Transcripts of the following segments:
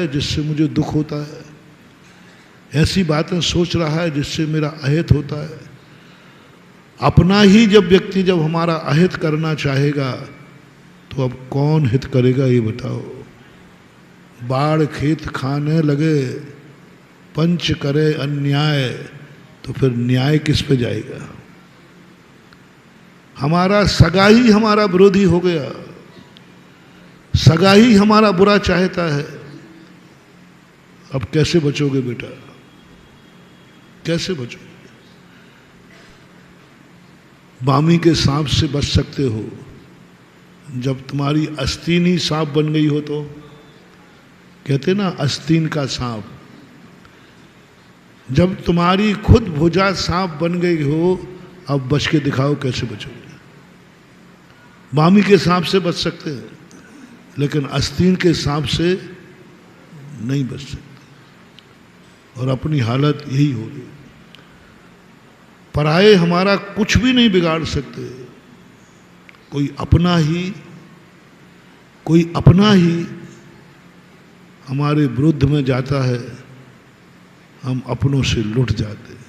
है जिससे मुझे दुख होता है, ऐसी बातें सोच रहा है जिससे मेरा अहित होता है। अपना ही जब व्यक्ति जब हमारा अहित करना चाहेगा तो अब कौन हित करेगा ये बताओ। बाढ़ खेत खाने लगे, पंच करे अन्याय, तो फिर न्याय किस पे जाएगा। हमारा सगा ही हमारा विरोधी हो गया, सगा ही हमारा बुरा चाहता है। अब कैसे बचोगे बेटा, कैसे बचोगे। बामी के सांप से बच सकते हो जब तुम्हारी आस्तीन ही सांप बन गई हो। तो कहते ना आस्तीन का सांप, जब तुम्हारी खुद भुजा सांप बन गई हो, अब बच के दिखाओ कैसे बचोगे। बामी के सांप से बच सकते हैं लेकिन आस्तीन के सांप से नहीं बच सकते। और अपनी हालत यही होगी। पराये हमारा कुछ भी नहीं बिगाड़ सकते। कोई अपना ही हमारे विरुद्ध में जाता है, हम अपनों से लुट जाते हैं।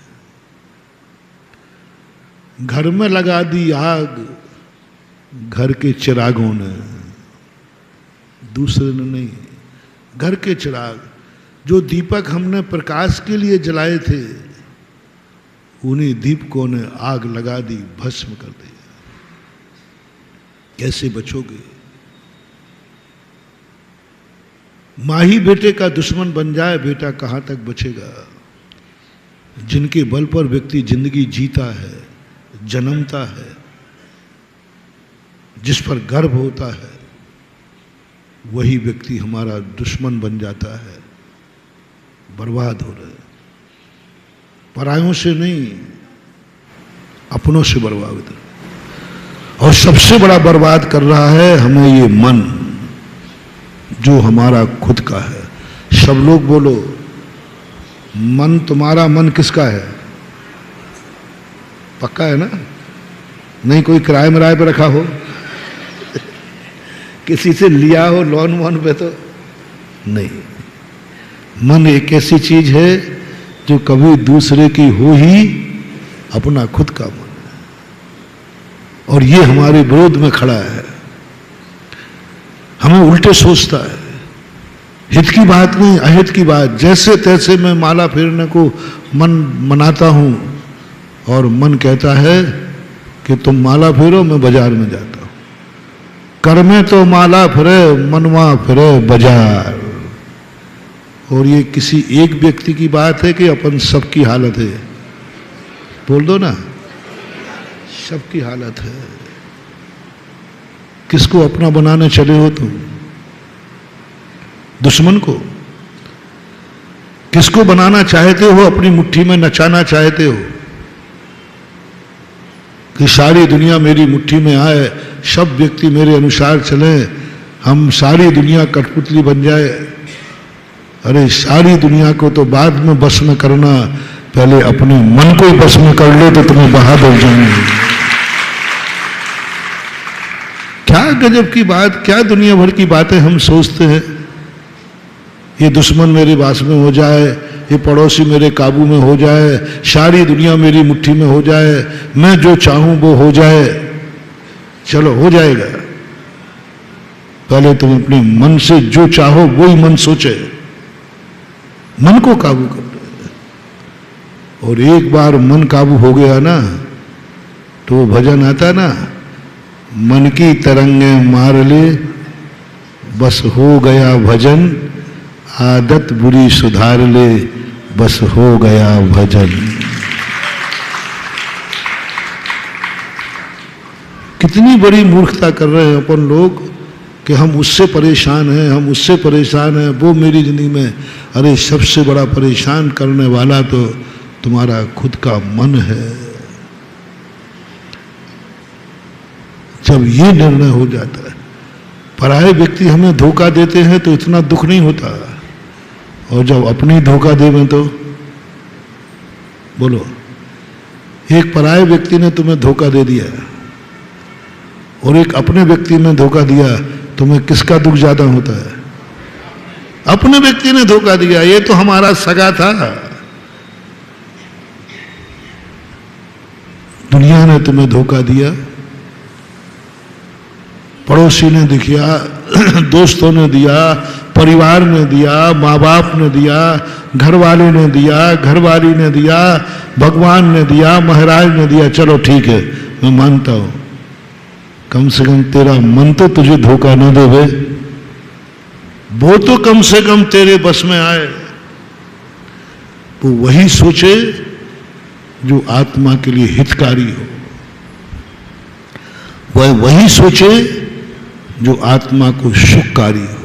घर में लगा दी आग घर के चिरागों ने, दूसरे ने नहीं। घर के चिराग, जो दीपक हमने प्रकाश के लिए जलाए थे, उन्हीं दीपकों ने आग लगा दी, भस्म कर दिया। कैसे बचोगे। माँ ही बेटे का दुश्मन बन जाए, बेटा कहाँ तक बचेगा। जिनके बल पर व्यक्ति जिंदगी जीता है, जन्मता है, जिस पर गर्व होता है, वही व्यक्ति हमारा दुश्मन बन जाता है। बर्बाद हो रहे हैं। परायों से नहीं, अपनों से बर्बाद। और सबसे बड़ा बर्बाद कर रहा है हमें ये मन, जो हमारा खुद का है। सब लोग बोलो, मन तुम्हारा मन किसका है? पक्का है ना? नहीं कोई किराए मिराए पे रखा हो, किसी से लिया हो लोन वोन पे तो नहीं। मन एक ऐसी चीज है जो कभी दूसरे की हो ही, अपना खुद का मन है। और ये हमारे विरोध में खड़ा है, हमें उल्टे सोचता है। हित की बात नहीं, अहित की बात। जैसे तैसे मैं माला फेरने को मन मनाता हूं और मन कहता है कि तुम माला फेरो, मैं बाजार में जाता हूं। कर में तो माला फिरे, मनवा फिरे बाजार। और ये किसी एक व्यक्ति की बात है कि अपन सबकी हालत है? बोल दो ना, सबकी हालत है। किसको अपना बनाने चले हो तुम? दुश्मन को। किसको बनाना चाहते हो, अपनी मुट्ठी में नचाना चाहते हो कि सारी दुनिया मेरी मुट्ठी में आए, सब व्यक्ति मेरे अनुसार चले, हम सारी दुनिया कठपुतली बन जाए। अरे सारी दुनिया को तो बाद में बस में करना, पहले अपने मन को ही बस में कर लो तो तुम्हें बहादुर जाएंगे। क्या गजब की बात, क्या दुनिया भर की बातें हम सोचते हैं। ये दुश्मन मेरे पास में हो जाए, ये पड़ोसी मेरे काबू में हो जाए, सारी दुनिया मेरी मुट्ठी में हो जाए, मैं जो चाहूं वो हो जाए। चलो हो जाएगा, पहले तुम अपने मन से जो चाहो वो ही मन सोचे, मन को काबू कर लो। और एक बार मन काबू हो गया ना, तो वो भजन आता ना, मन की तरंगे मार ले बस हो गया भजन, आदत बुरी सुधार ले बस हो गया भजन। कितनी बड़ी मूर्खता कर रहे हैं अपन लोग कि हम उससे परेशान हैं, हम उससे परेशान हैं, वो मेरी जिंदगी में। अरे सबसे बड़ा परेशान करने वाला तो तुम्हारा खुद का मन है। जब ये निर्णय हो जाता है, पराये व्यक्ति हमें धोखा देते हैं तो इतना दुख नहीं होता, और जब अपनी धोखा देवें तो बोलो, एक पराये व्यक्ति ने तुम्हें धोखा दे दिया और एक अपने व्यक्ति ने धोखा दिया, तुम्हें किसका दुख ज्यादा होता है? अपने व्यक्ति ने धोखा दिया, ये तो हमारा सगा था। दुनिया ने तुम्हें धोखा दिया, पड़ोसी ने दिया, दोस्तों ने दिया, परिवार ने दिया, माँ बाप ने दिया, घर वाले ने दिया, घरवाली ने दिया, भगवान ने दिया, महाराज ने दिया। चलो ठीक है, मैं मानता हूं, कम से कम तेरा मन तो तुझे धोखा न देवे, वो तो कम से कम तेरे बस में आए। वो वही सोचे जो आत्मा के लिए हितकारी हो, वह वही सोचे जो आत्मा को सुखकारी हो।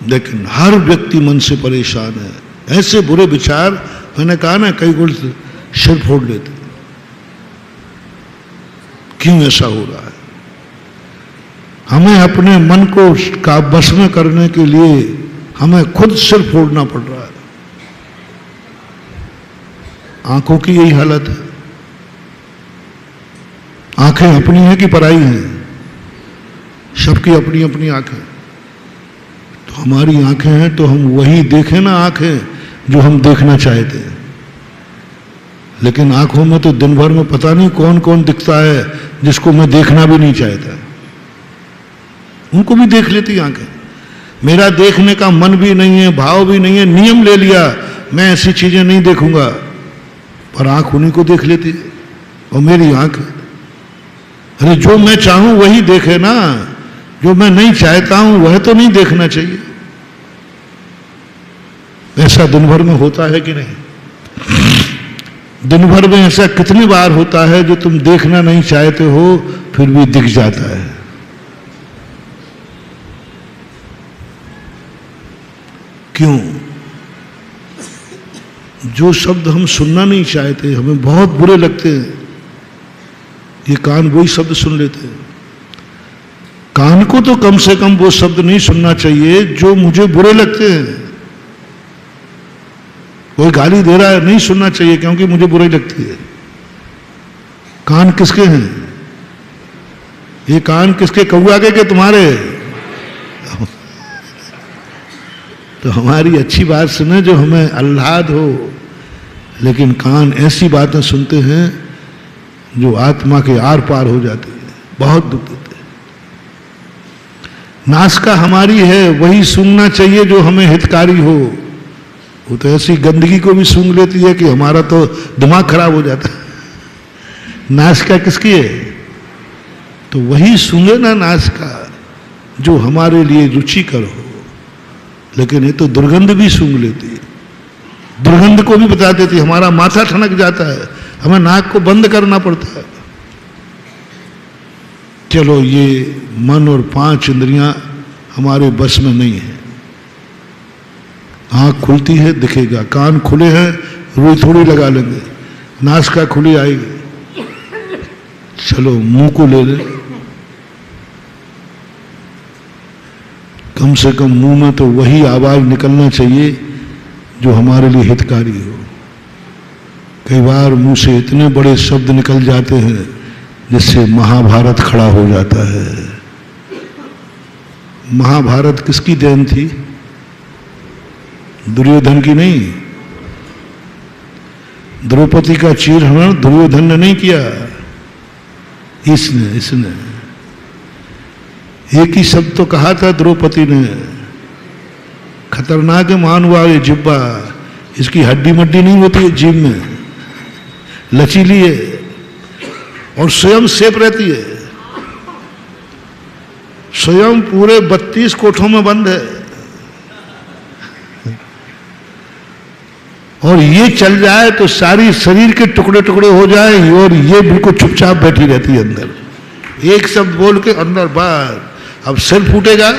लेकिन हर व्यक्ति मन से परेशान है। ऐसे बुरे विचार, मैंने कहा ना, कई गुण सिर फोड़ लेते। क्यों ऐसा हो रहा है? हमें अपने मन को का बस में करने के लिए हमें खुद सिर फोड़ना पड़ रहा है। आंखों की यही हालत है। आंखें अपनी हैं कि पराई हैं? सबकी अपनी अपनी आंखें। तो हमारी आंखें हैं तो हम वही देखें ना, आंखें जो हम देखना चाहते हैं। लेकिन आंखों में तो दिन भर में पता नहीं कौन कौन दिखता है जिसको मैं देखना भी नहीं चाहता। उनको भी देख लेती आंखें। मेरा देखने का मन भी नहीं है, भाव भी नहीं है, नियम ले लिया मैं ऐसी चीजें नहीं देखूंगा, पर आंख उन्हीं को देख लेती है। और मेरी आंख, अरे जो मैं चाहूं वही देखे ना, जो मैं नहीं चाहता हूं वह तो नहीं देखना चाहिए। ऐसा दिन भर में होता है कि नहीं? दिन भर में ऐसा कितनी बार होता है जो तुम देखना नहीं चाहते हो फिर भी दिख जाता है? क्यों? जो शब्द हम सुनना नहीं चाहते, हमें बहुत बुरे लगते हैं, ये कान वही शब्द सुन लेते हैं। कान को तो कम से कम वो शब्द नहीं सुनना चाहिए जो मुझे बुरे लगते हैं। कोई गाली दे रहा है, नहीं सुनना चाहिए क्योंकि मुझे बुरी लगती है। कान किसके हैं? ये कान किसके? कौआ के तुम्हारे? तो हमारी अच्छी बात सुने जो हमें आह्लाद हो, लेकिन कान ऐसी बातें सुनते हैं जो आत्मा के आर पार हो जाती है, बहुत दुख देते हैं। नासिका हमारी है, वही सूंघना चाहिए जो हमें हितकारी हो। वो तो ऐसी गंदगी को भी सूंघ लेती है कि हमारा तो दिमाग खराब हो जाता है। नासिका किसकी है? तो वही सूंघे ना नासिका जो हमारे लिए रुचिकर हो। लेकिन ये तो दुर्गंध भी सूंघ लेती है, दुर्गंध को भी बता देती है। हमारा माथा ठनक जाता है, हमें नाक को बंद करना पड़ता है। चलो, ये मन और 5 इंद्रियां हमारे बस में नहीं है। आंख खुलती है दिखेगा, कान खुले हैं रुई थोड़ी लगा लेंगे, नासिका खुली आएगी। चलो मुंह को ले ले, कम से कम मुंह में तो वही आवाज निकलना चाहिए जो हमारे लिए हितकारी हो। कई बार मुंह से इतने बड़े शब्द निकल जाते हैं जिससे महाभारत खड़ा हो जाता है। महाभारत किसकी देन थी? दुर्योधन की नहीं। द्रौपदी का चीरहरण दुर्योधन ने नहीं किया, इसने एक ही शब्द तो कहा था द्रौपदी ने, खतरनाक है मान हुआ ये जिब्बा, इसकी हड्डी मड्डी नहीं होती है जीभ में, लचीली है और स्वयं सेफ रहती है। स्वयं पूरे 32 कोठों में बंद है और ये चल जाए तो सारी शरीर के टुकड़े टुकड़े हो जाए और ये बिल्कुल चुपचाप बैठी रहती है अंदर। एक शब्द बोल के अंदर बाहर, अब सिर फूटेगा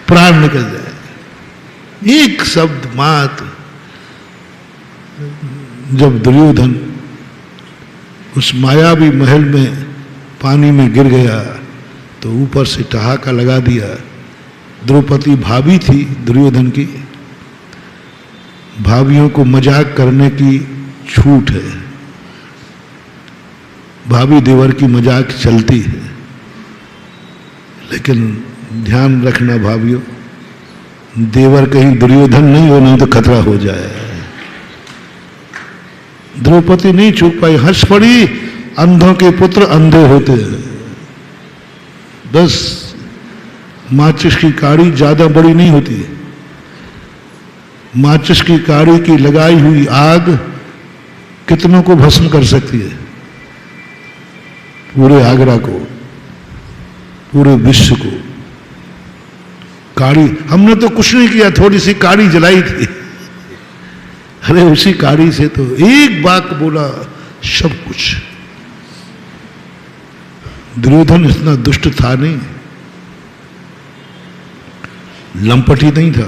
प्राण निकल जाए। एक शब्द मात्र। जब दुर्योधन उस मायावी महल में पानी में गिर गया तो ऊपर से ठहाका लगा दिया। द्रौपदी भाभी थी दुर्योधन की, भाभियों को मजाक करने की छूट है, भाभी देवर की मजाक चलती है, लेकिन ध्यान रखना भाइयों, देवर कहीं दुर्योधन नहीं हो, नहीं तो खतरा हो जाए। द्रौपदी नहीं चूक पाई, हंस पड़ी, अंधों के पुत्र अंधे होते हैं। बस माचिस की काड़ी ज्यादा बड़ी नहीं होती। माचिस की काड़ी की लगाई हुई आग कितनों को भस्म कर सकती है? पूरे आगरा को, पूरे विश्व को। काड़ी, हमने तो कुछ नहीं किया, थोड़ी सी काड़ी जलाई थी। अरे उसी काड़ी से तो एक बात बोला, सब कुछ। दुर्योधन इतना दुष्ट था नहीं, लंपटी नहीं था,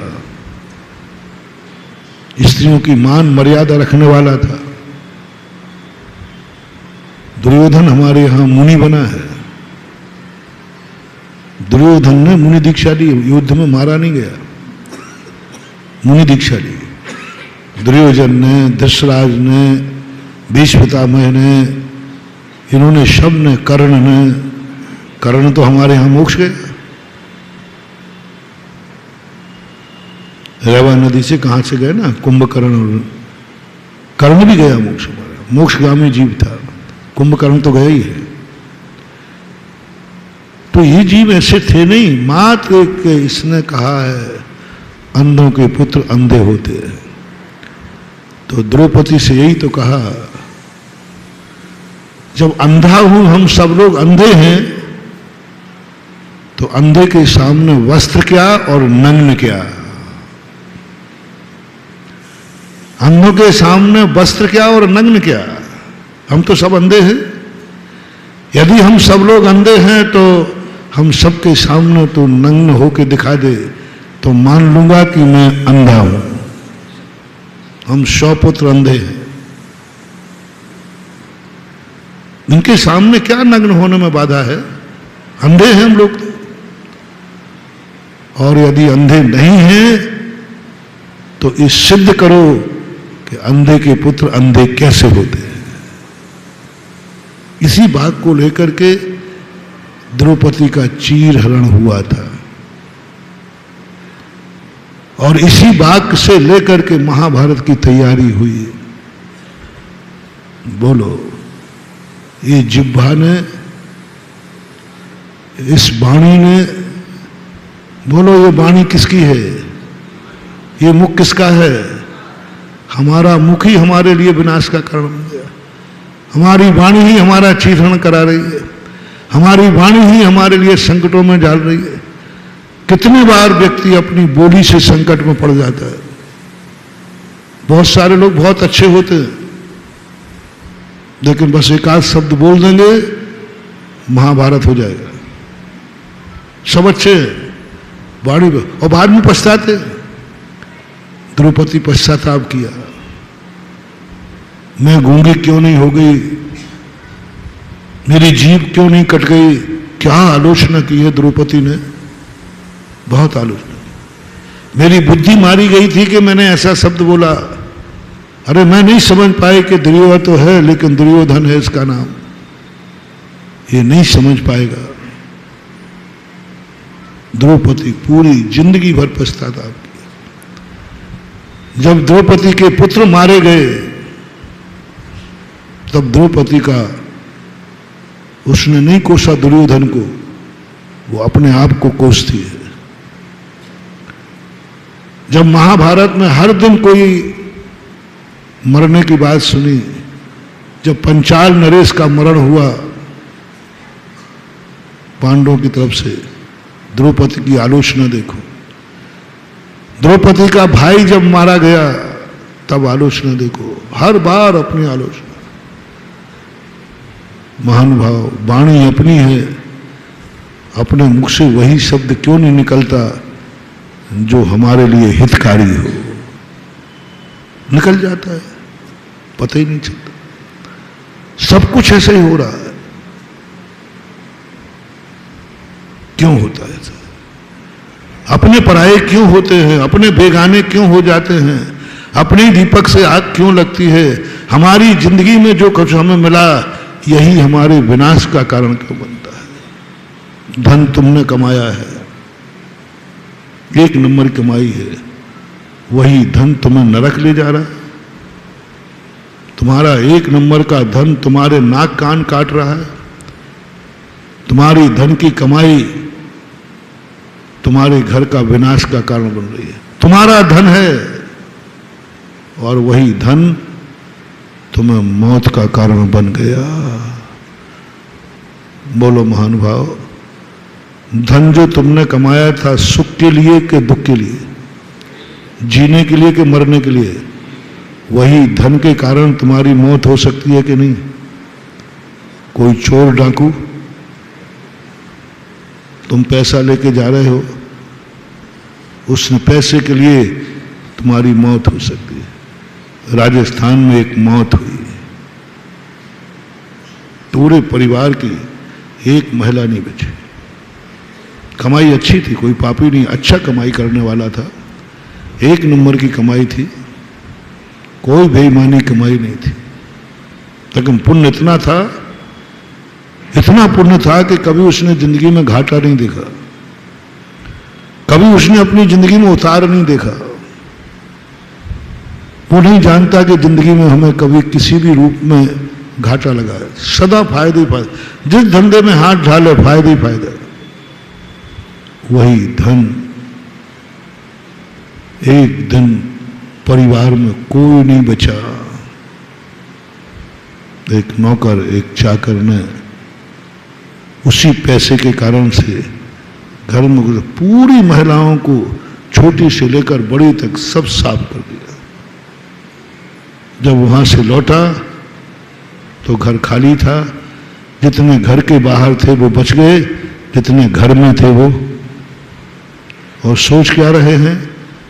स्त्रियों की मान मर्यादा रखने वाला था। दुर्योधन हमारे यहां मुनि बना है। दुर्योधन ने मुनि दीक्षा ली, युद्ध में मारा नहीं गया, मुनि दीक्षा ली। दुर्योधन ने, धृतराज ने, भीष्म पितामह ने, इन्होंने सब ने, कर्ण ने। कर्ण तो हमारे यहां मोक्ष गया, रेवा नदी से कहां से गए ना, कुंभकर्ण। और कर्ण भी गया मोक्ष, हमारा मोक्षगामी जीव था। कुंभकर्ण तो गया ही है। तो ये जीव ऐसे थे नहीं, मात्र एक इसने कहा है अंधों के पुत्र अंधे होते हैं। तो द्रौपदी से यही तो कहा, जब अंधा हूं, हम सब लोग अंधे हैं, तो अंधे के सामने वस्त्र क्या और नग्न क्या? अंधों के सामने वस्त्र क्या और नग्न क्या? हम तो सब अंधे हैं। यदि हम सब लोग अंधे हैं तो हम सबके सामने तो नग्न होके दिखा दे तो मान लूंगा कि मैं अंधा हूं। हम 100 पुत्र अंधे हैं, इनके सामने क्या नग्न होने में बाधा है? अंधे हैं हम लोग तो। और यदि अंधे नहीं हैं तो इस सिद्ध करो कि अंधे के पुत्र अंधे कैसे होते हैं। इसी बात को लेकर के द्रौपदी का चीर हरण हुआ था, और इसी बात से लेकर के महाभारत की तैयारी हुई। बोलो, ये जिह्वा ने, इस वाणी ने, बोलो ये वाणी किसकी है? ये मुख किसका है? हमारा मुख ही हमारे लिए विनाश का कारण बन गया। हमारी वाणी ही हमारा चीरण करा रही है, हमारी वाणी ही हमारे लिए संकटों में डाल रही है। कितने बार व्यक्ति अपनी बोली से संकट में पड़ जाता है। बहुत सारे लोग बहुत अच्छे होते हैं, लेकिन बस एक आध शब्द बोल देंगे, महाभारत हो जाएगा। सब अच्छे वाणी, और बाद में पछताते। द्रौपदी पश्चाताप किया, मैं गूंगी क्यों नहीं हो गई, मेरी जीभ क्यों नहीं कट गई। क्या आलोचना की है द्रौपदी ने, बहुत आलोचना। मेरी बुद्धि मारी गई थी कि मैंने ऐसा शब्द बोला। अरे मैं नहीं समझ पाए कि दुर्योधन तो है, लेकिन दुर्योधन है इसका नाम, ये नहीं समझ पाएगा। द्रौपदी पूरी जिंदगी भर पछताताप किया। जब द्रौपदी के पुत्र मारे गए तब द्रौपदी का, उसने नहीं कोसा दुर्योधन को, वो अपने आप को कोसती है। जब महाभारत में हर दिन कोई मरने की बात सुनी, जब पंचाल नरेश का मरण हुआ पांडवों की तरफ से, द्रौपदी की आलोचना देखो। द्रौपदी का भाई जब मारा गया तब आलोचना देखो, हर बार अपनी आलोचना। महानुभाव, वाणी अपनी है, अपने मुख से वही शब्द क्यों नहीं निकलता जो हमारे लिए हितकारी हो? निकल जाता है, पता ही नहीं चलता। सब कुछ ऐसे ही हो रहा है। क्यों होता है ऐसा? अपने पराये क्यों होते हैं? अपने बेगाने क्यों हो जाते हैं? अपने दीपक से आग क्यों लगती है? हमारी जिंदगी में जो कुछ हमें मिला, यही हमारे विनाश का कारण क्यों बनता है? धन तुमने कमाया है, 1 नंबर कमाई है, वही धन तुम्हें नरक ले जा रहा है। तुम्हारा 1 नंबर का धन तुम्हारे नाक कान काट रहा है। तुम्हारी धन की कमाई तुम्हारे घर का विनाश का कारण बन रही है। तुम्हारा धन है और वही धन तुम्हें मौत का कारण बन गया। बोलो महानुभाव, धन जो तुमने कमाया था सुख के लिए कि दुख के लिए, जीने के लिए कि मरने के लिए, वही धन के कारण तुम्हारी मौत हो सकती है कि नहीं? कोई चोर डाकू, तुम पैसा लेके जा रहे हो, उस पैसे के लिए तुम्हारी मौत हो सकती है। राजस्थान में एक मौत हुई, पूरे परिवार की एक महिला नहीं बची। कमाई अच्छी थी, कोई पापी नहीं, अच्छा कमाई करने वाला था, 1 नंबर की कमाई थी, कोई बेईमानी कमाई नहीं थी, लेकिन पुण्य इतना था, इतना पुण्य था कि कभी उसने जिंदगी में घाटा नहीं देखा, कभी उसने अपनी जिंदगी में उतार नहीं देखा। वो नहीं जानता कि जिंदगी में हमें कभी किसी भी रूप में घाटा लगा है। सदा फायदे ही फायदे, जिस धंधे में हाथ डाले फायदे ही फायदे। वही धन एक दिन परिवार में कोई नहीं बचा। एक नौकर, एक चाकर ने उसी पैसे के कारण से घर में पूरी महिलाओं को छोटी से लेकर बड़ी तक सब साफ कर दिया। जब वहां से लौटा तो घर खाली था। जितने घर के बाहर थे वो बच गए, जितने घर में थे वो। और सोच क्या रहे हैं,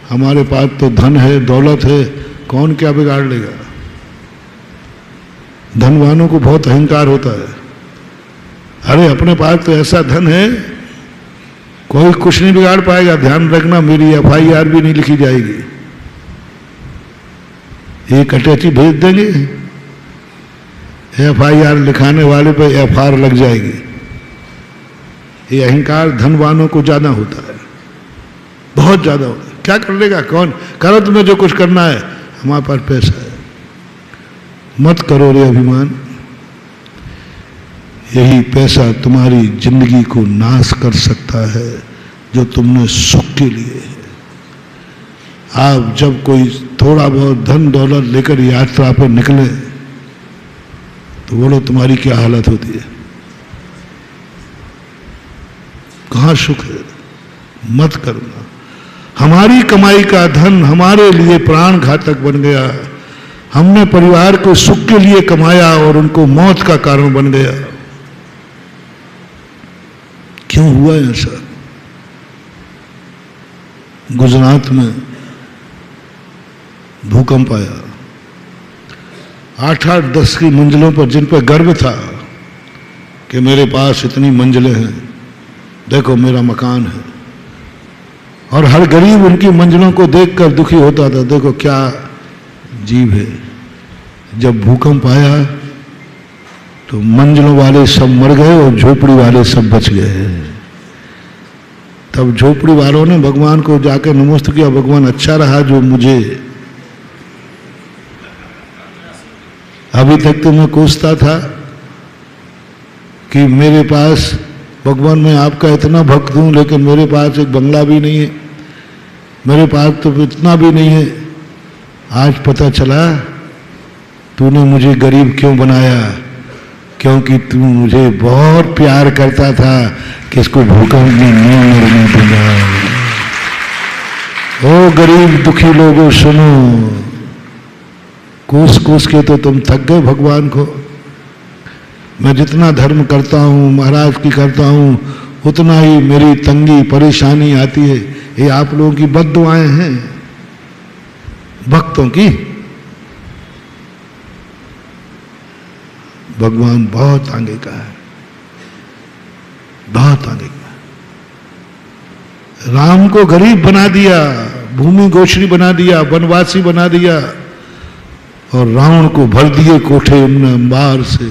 हमारे पास तो धन है, दौलत है, कौन क्या बिगाड़ लेगा। धनवानों को बहुत अहंकार होता है। अरे अपने पास तो ऐसा धन है, कोई कुछ नहीं बिगाड़ पाएगा। ध्यान रखना, मेरी FIR भी नहीं लिखी जाएगी। एक अटैची भेज देंगे, FIR लिखाने वाले पे FR लग जाएगी। ये अहंकार धनवानों को ज्यादा होता है, बहुत ज्यादा होता है। क्या कर लेगा कौन, करो तुम्हें जो कुछ करना है, हमारे पास पैसा है। मत करो रे अभिमान। यही पैसा तुम्हारी जिंदगी को नाश कर सकता है जो तुमने सुख के लिए है। आप जब कोई थोड़ा बहुत धन दौलत लेकर यात्रा पर निकले तो बोलो तुम्हारी क्या हालत होती है, कहां सुख है। मत करना। हमारी कमाई का धन हमारे लिए प्राण घातक बन गया। हमने परिवार को सुख के लिए कमाया और उनको मौत का कारण बन गया। क्यों हुआ ऐसा? गुजरात में भूकंप आया, 8-8, 10 की मंजिलों पर, जिन पर गर्व था कि मेरे पास इतनी मंजिलें हैं, देखो मेरा मकान है। और हर गरीब उनकी मंजिलों को देखकर दुखी होता था, देखो क्या जीव है। जब भूकंप आया तो मंजिलों वाले सब मर गए और झोपड़ी वाले सब बच गए। तब झोपड़ी वालों ने भगवान को जाकर नमस्ते किया, भगवान अच्छा रहा जो मुझे, अभी तक तो मैं कोसता था कि मेरे पास, भगवान मैं आपका इतना भक्त हूं लेकिन मेरे पास एक बंगला भी नहीं है, मेरे पास तो इतना भी नहीं है। आज पता चला तूने मुझे गरीब क्यों बनाया, क्योंकि तू मुझे बहुत प्यार करता था कि इसको भूकंप में नहीं मरने दूंगा। ओ गरीब दुखी लोगों सुनो, कोस कोस के तो तुम थक गए भगवान को। मैं जितना धर्म करता हूँ, महाराज की करता हूँ, उतना ही मेरी तंगी परेशानी आती है। ये आप लोगों की बद्दुआएं हैं, भक्तों की। भगवान बहुत आगे का है, बहुत आगे का है। राम को गरीब बना दिया, भूमि गोचरी बना दिया, वनवासी बना दिया, और रावण को भर दिए कोठे उनने अंबार से।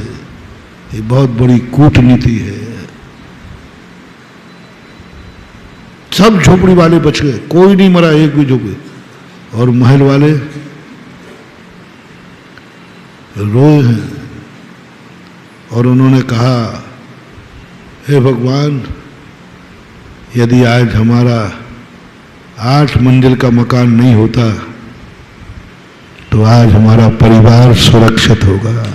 ये बहुत बड़ी कूटनीति है। सब झोपड़ी वाले बच गए, कोई नहीं मरा, एक भी झोपड़ी। और महल वाले रोए हैं और उन्होंने कहा, हे भगवान, यदि आज हमारा 8 मंजिल का मकान नहीं होता तो आज हमारा परिवार सुरक्षित होगा।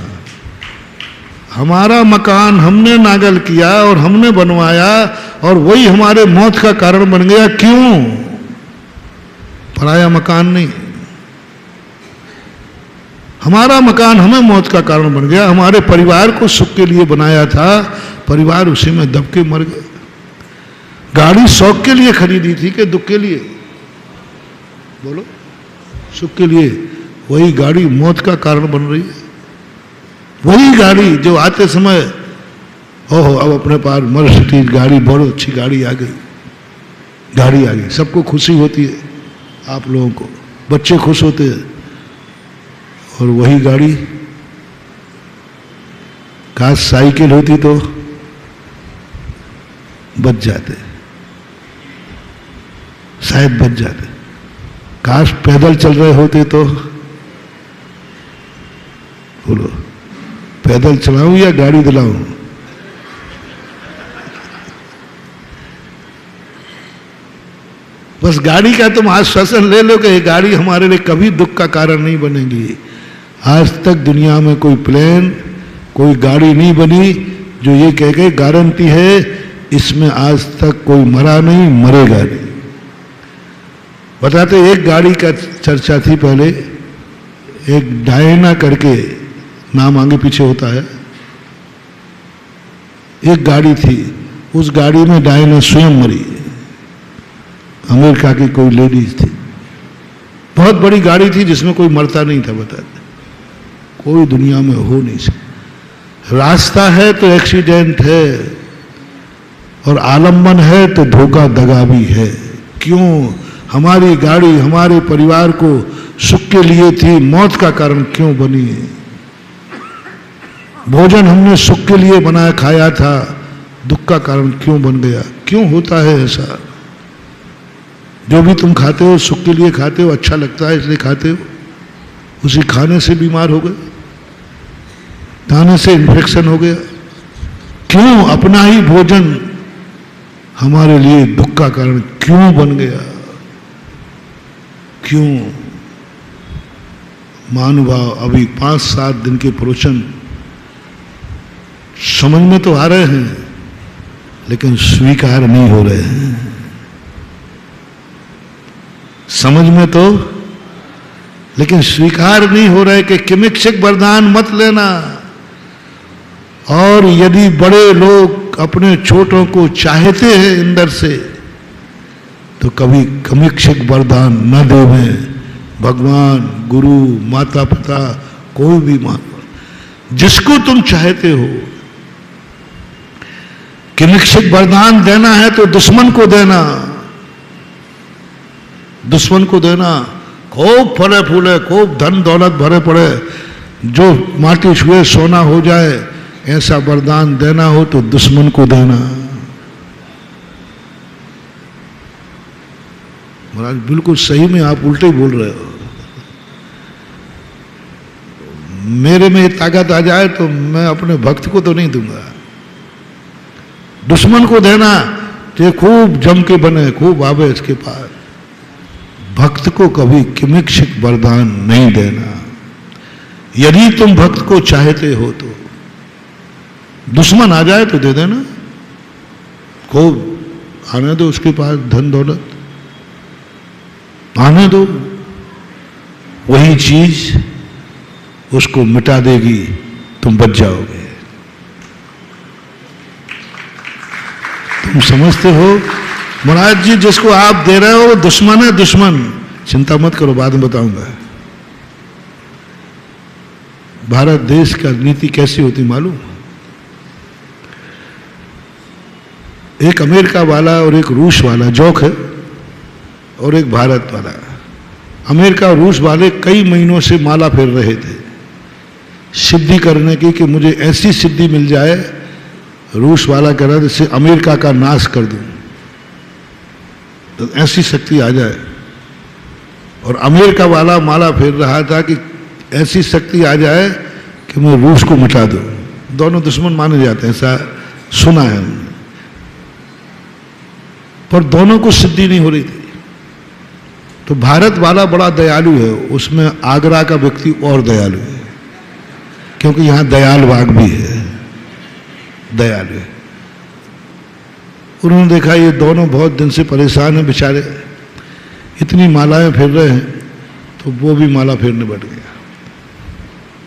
हमारा मकान हमने नागल किया और हमने बनवाया और वही हमारे मौत का कारण बन गया। क्यों? पराया मकान नहीं, हमारा मकान हमें मौत का कारण बन गया। हमारे परिवार को सुख के लिए बनाया था, परिवार उसी में दब के मर गए। गाड़ी शौक के लिए खरीदी थी कि दुख के लिए? बोलो, सुख के लिए। वही गाड़ी मौत का कारण बन रही है। वही गाड़ी जो आते समय, ओहो अब अपने पास मर्सिडीज गाड़ी, बहुत अच्छी गाड़ी आ गई, गाड़ी आ गई, सबको खुशी होती है, आप लोगों को, बच्चे खुश होते हैं। और वही गाड़ी काश साइकिल होती तो बच जाते, शायद बच जाते। काश पैदल चल रहे होते तो, बोलो पैदल चलाऊं या गाड़ी दिलाऊं? बस गाड़ी का तुम आश्वासन ले लो कि ये गाड़ी हमारे लिए कभी दुख का कारण नहीं बनेगी। आज तक दुनिया में कोई प्लेन, कोई गाड़ी नहीं बनी जो ये कह के गारंटी है इसमें आज तक कोई मरा नहीं, मरेगा नहीं। बताते, एक गाड़ी का चर्चा थी पहले, एक डायना करके नाम आगे पीछे होता है, एक गाड़ी थी, उस गाड़ी में डायना स्वयं मरी। अमेरिका की कोई लेडीज थी, बहुत बड़ी गाड़ी थी जिसमें कोई मरता नहीं था। बताते, कोई दुनिया में हो नहीं सकता। रास्ता है तो एक्सीडेंट है और आलम्बन है तो धोखा दगा भी है। क्यों? हमारी गाड़ी हमारे परिवार को सुख के लिए थी, मौत का कारण क्यों बनी? भोजन हमने सुख के लिए बनाया खाया था, दुख का कारण क्यों बन गया? क्यों होता है ऐसा? जो भी तुम खाते हो सुख के लिए खाते हो, अच्छा लगता है इसलिए खाते हो, उसी खाने से बीमार हो गए, खाने से इन्फेक्शन हो गया। क्यों? अपना ही भोजन हमारे लिए दुख का कारण क्यों बन गया? क्यों? महानुभाव, अभी 5-7 दिन के प्रवचन समझ में तो आ रहे हैं लेकिन स्वीकार नहीं हो रहे हैं। समझ में तो, लेकिन स्वीकार नहीं हो रहे कि किमिक्षिक वरदान मत लेना। और यदि बड़े लोग अपने छोटों को चाहते हैं अंदर से तो कभी किमिक्षिक वरदान न देवें। भगवान, गुरु, माता पिता, कोई भी मान, जिसको तुम चाहते हो, किमिक्षिक वरदान देना है तो दुश्मन को देना, दुश्मन को देना। खूब फले फूले, खूब धन दौलत भरे पड़े, जो माटी छुए सोना हो जाए, ऐसा वरदान देना हो तो दुश्मन को देना। महाराज बिल्कुल सही में आप उल्टे ही बोल रहे हो। मेरे में ताकत आ जाए तो मैं अपने भक्त को तो नहीं दूंगा, दुश्मन को देना, तो खूब जम के बने, खूब आवे इसके पास। भक्त को कभी किमिक्षिक वरदान नहीं देना। यदि तुम भक्त को चाहते हो तो दुश्मन आ जाए तो दे देना, खूब आने दो उसके पास धन दौलत, आने दो। वही चीज उसको मिटा देगी, तुम बच जाओगे। तुम समझते हो? महाराज जी, जिसको आप दे रहे हो वो दुश्मन है, दुश्मन। चिंता मत करो, बाद में बताऊंगा। भारत देश का नीति कैसी होती मालूम? एक अमेरिका वाला और एक रूस वाला, जोक है, और एक भारत वाला। अमेरिका और रूस वाले कई महीनों से माला फेर रहे थे सिद्धि करने की कि मुझे ऐसी सिद्धि मिल जाए। रूस वाला कह रहा था जिससे अमेरिका का नाश कर दूं। तो ऐसी शक्ति आ जाए। और अमेरिका वाला माला फेर रहा था कि ऐसी शक्ति आ जाए कि मैं रूस को मिटा दूं। दोनों दुश्मन माने जाते हैं, ऐसा सुना है हमने, पर दोनों को सिद्धि नहीं हो रही थी। तो भारत वाला बड़ा दयालु है, उसमें आगरा का व्यक्ति और दयालु है, क्योंकि यहां दयाल बाग भी है, दयालु है। उन्होंने देखा ये दोनों बहुत दिन से परेशान हैं बेचारे, इतनी मालाएं फेर रहे हैं, तो वो भी माला फेरने बैठ गया।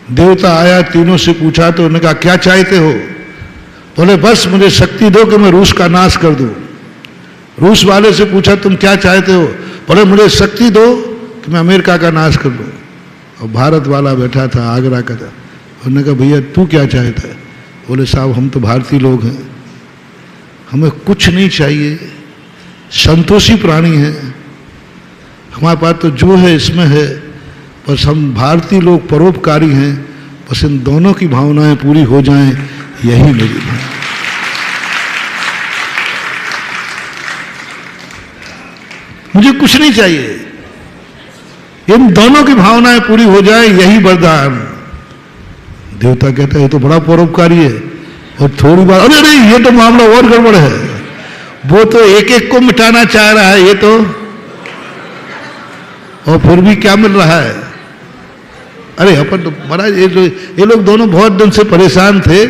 देवता आया, तीनों से पूछा तो उन्होंने कहा क्या चाहते हो? बोले बस मुझे शक्ति दो कि मैं रूस का नाश कर दूं। रूस वाले से पूछा तुम क्या चाहते हो? बोले मुझे शक्ति दो कि मैं अमेरिका का नाश कर दूं। और भारत वाला बैठा था, आगरा का था, उन्होंने कहा भैया तू क्या चाहता है? बोले साहब हम तो भारतीय लोग हैं, हमें कुछ नहीं चाहिए, संतोषी प्राणी हैं, हमारे पास तो जो है इसमें है, बस हम भारतीय लोग परोपकारी हैं, बस इन दोनों की भावनाएं पूरी हो जाएं, यही मेरी भावना। मुझे कुछ नहीं चाहिए, इन दोनों की भावनाएं पूरी हो जाए, यही वरदान। देवता कहता है ये तो बड़ा परोपकारी है, और थोड़ी बार अरे नहीं ये तो मामला और गड़बड़ है, वो तो एक एक को मिटाना चाह रहा है, ये तो, और फिर भी क्या मिल रहा है? अरे अपन तो महाराज ये लोग दोनों बहुत दिन से परेशान थे,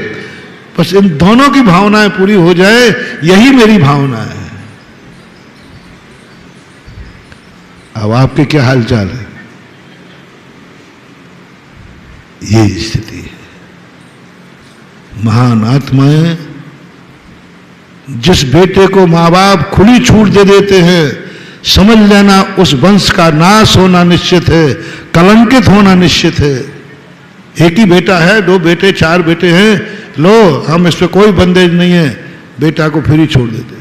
बस इन दोनों की भावनाएं पूरी हो जाए, यही मेरी भावना है। अब आपके क्या हालचाल है? ये स्थिति है। महान आत्माएं जिस बेटे को मां बाप खुली छूट दे देते हैं, समझ लेना उस वंश का नाश होना निश्चित है, कलंकित होना निश्चित है। एक ही बेटा है, दो बेटे, चार बेटे हैं, लो हम इस पे कोई बंदेज नहीं है, बेटा को फिर ही छोड़ देते।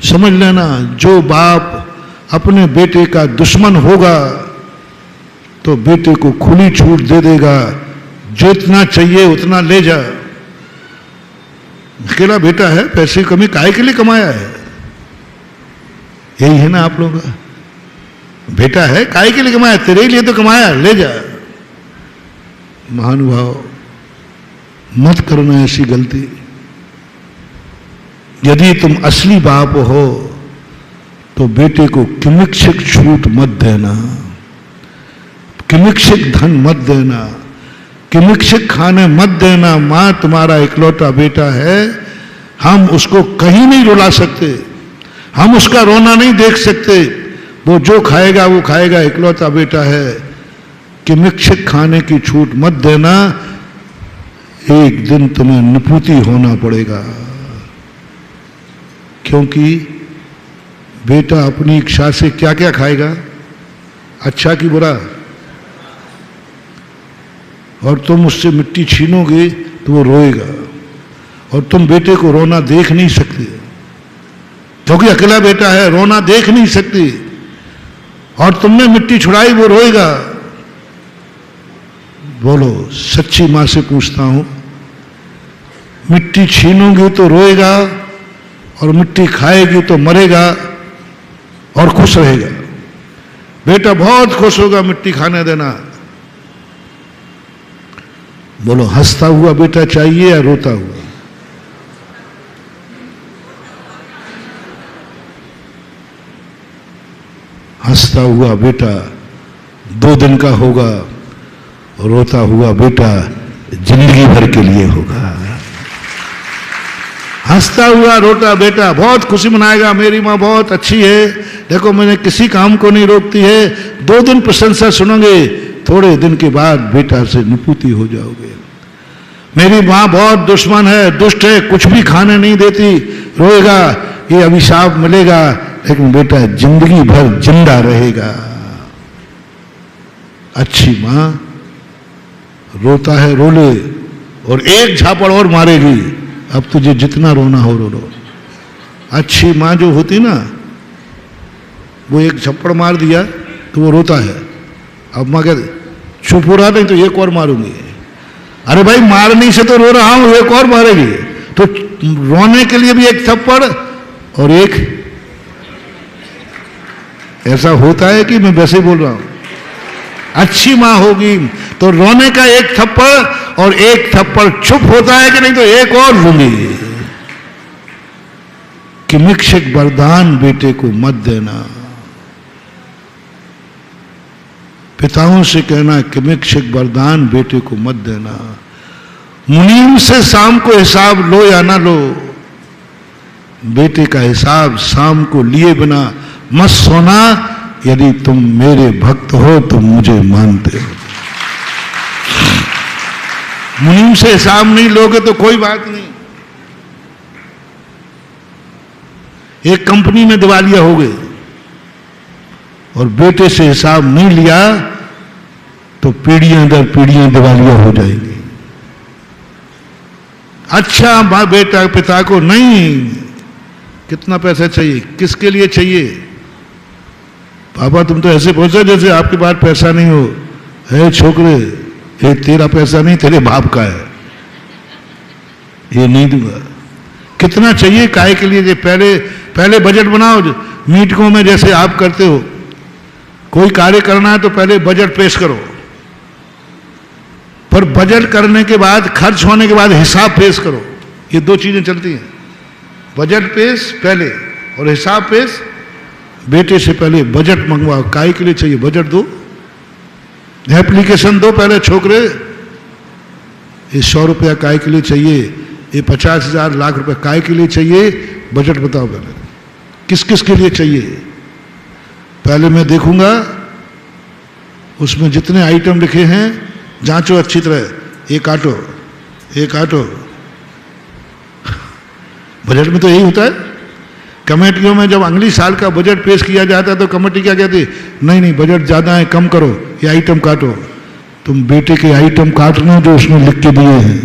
समझ लेना जो बाप अपने बेटे का दुश्मन होगा तो बेटे को खुली छूट दे देगा, जितना चाहिए उतना ले जा। अकेला बेटा है, पैसे कमी काहे के लिए कमाया है? यही है ना आप लोगों का, बेटा है काहे के लिए कमाया? तेरे लिए तो कमाया, ले जा। महानुभाव मत करना ऐसी गलती। यदि तुम असली बाप हो तो बेटे को किमिक्षिक छूट मत देना, किमिक्षिक धन मत देना, किमिक्षिक खाने मत देना। मां तुम्हारा इकलौता बेटा है, हम उसको कहीं नहीं रुला सकते, हम उसका रोना नहीं देख सकते, वो जो खाएगा वो खाएगा, इकलौता बेटा है। किमिक्षिक खाने की छूट मत देना, एक दिन तुम्हें निपुति होना पड़ेगा, क्योंकि बेटा अपनी इच्छा से क्या क्या खाएगा, अच्छा कि बुरा, और तुम उससे मिट्टी छीनोगे तो वो रोएगा, और तुम बेटे को रोना देख नहीं सकते, क्योंकि अकेला बेटा है, रोना देख नहीं सकती, और तुमने मिट्टी छुड़ाई वो रोएगा। बोलो सच्ची मां से पूछता हूं, मिट्टी छीनोगी तो रोएगा, और मिट्टी खाएगी तो मरेगा और खुश रहेगा? बेटा बहुत खुश होगा मिट्टी खाने देना। बोलो हंसता हुआ बेटा चाहिए या रोता हुआ? हंसता हुआ बेटा 2 दिन का होगा, रोता हुआ बेटा जिंदगी भर के लिए होगा। हंसता हुआ रोता बेटा बहुत खुशी मनाएगा, मेरी माँ बहुत अच्छी है, देखो मैंने किसी काम को नहीं रोकती है। 2 दिन प्रशंसा सुनोगे, थोड़े दिन के बाद बेटा से निपुति हो जाओगे। मेरी माँ बहुत दुश्मन है, दुष्ट है, कुछ भी खाने नहीं देती, रोएगा, ये अभिशाप मिलेगा, लेकिन बेटा जिंदगी भर जिंदा रहेगा। अच्छी माँ रोता है रो ले, और एक झापड़ और मारेगी, अब तुझे जितना रोना हो रो लो। अच्छी माँ जो होती ना, वो एक झप्पड़ मार दिया तो वो रोता है, अब माँ कहती चुप हो रहा नहीं तो एक और मारूंगी। अरे भाई मारने से तो रो रहा हूं, एक और मारेगी, तो रोने के लिए भी एक थप्पड़ और एक ऐसा होता है कि मैं वैसे ही बोल रहा हूं? अच्छी मां होगी तो रोने का एक थप्पड़ और एक थप्पड़ चुप होता है कि नहीं, तो एक और लूंगी। किमिक्षक वरदान बेटे को मत देना। पिताओं से कहना किमिक्षक वरदान बेटे को मत देना। मुनीम से शाम को हिसाब लो या ना लो, बेटे का हिसाब शाम को लिए बिना मत सोना। यदि तुम मेरे भक्त हो तो मुझे मानते हो। मुनीम से हिसाब नहीं लोगे तो कोई बात नहीं। एक कंपनी में दिवालिया हो गए और बेटे से हिसाब नहीं लिया तो पीढ़ियां दर पीढ़ियां दिवालिया हो जाएगी। अच्छा मां बेटा पिता को नहीं, कितना पैसा चाहिए, किसके लिए चाहिए? पापा तुम तो ऐसे पूछो जैसे आपके पास पैसा नहीं हो। है छोकरे, ये तेरा पैसा नहीं तेरे बाप का है, ये नहीं दूंगा। कितना चाहिए, काय के लिए? पहले बजट बनाओ। मीटिंगों में जैसे आप करते हो, कोई कार्य करना है तो पहले बजट पेश करो, पर बजट करने के बाद, खर्च होने के बाद हिसाब पेश करो। ये दो चीजें चलती हैं, बजट पेश पहले और हिसाब पेश। बेटे से पहले बजट मंगवाओ, काय के लिए चाहिए बजट दो, एप्लीकेशन दो पहले। छोकरे ये 100 रुपया काय के लिए चाहिए, ये 50,000 लाख रुपया काय के लिए चाहिए, बजट बताओ पहले किस किस के लिए चाहिए। पहले मैं देखूंगा उसमें जितने आइटम लिखे हैं, जांचो अच्छी तरह, एक काटो एक काटो। बजट में तो यही होता है। कमेटियों में जब अगली साल का बजट पेश किया जाता है तो कमेटी क्या कहती है? नहीं नहीं बजट ज्यादा है, कम करो, ये आइटम काटो। तुम बेटे के आइटम काटना जो उसने लिख के दिए हैं।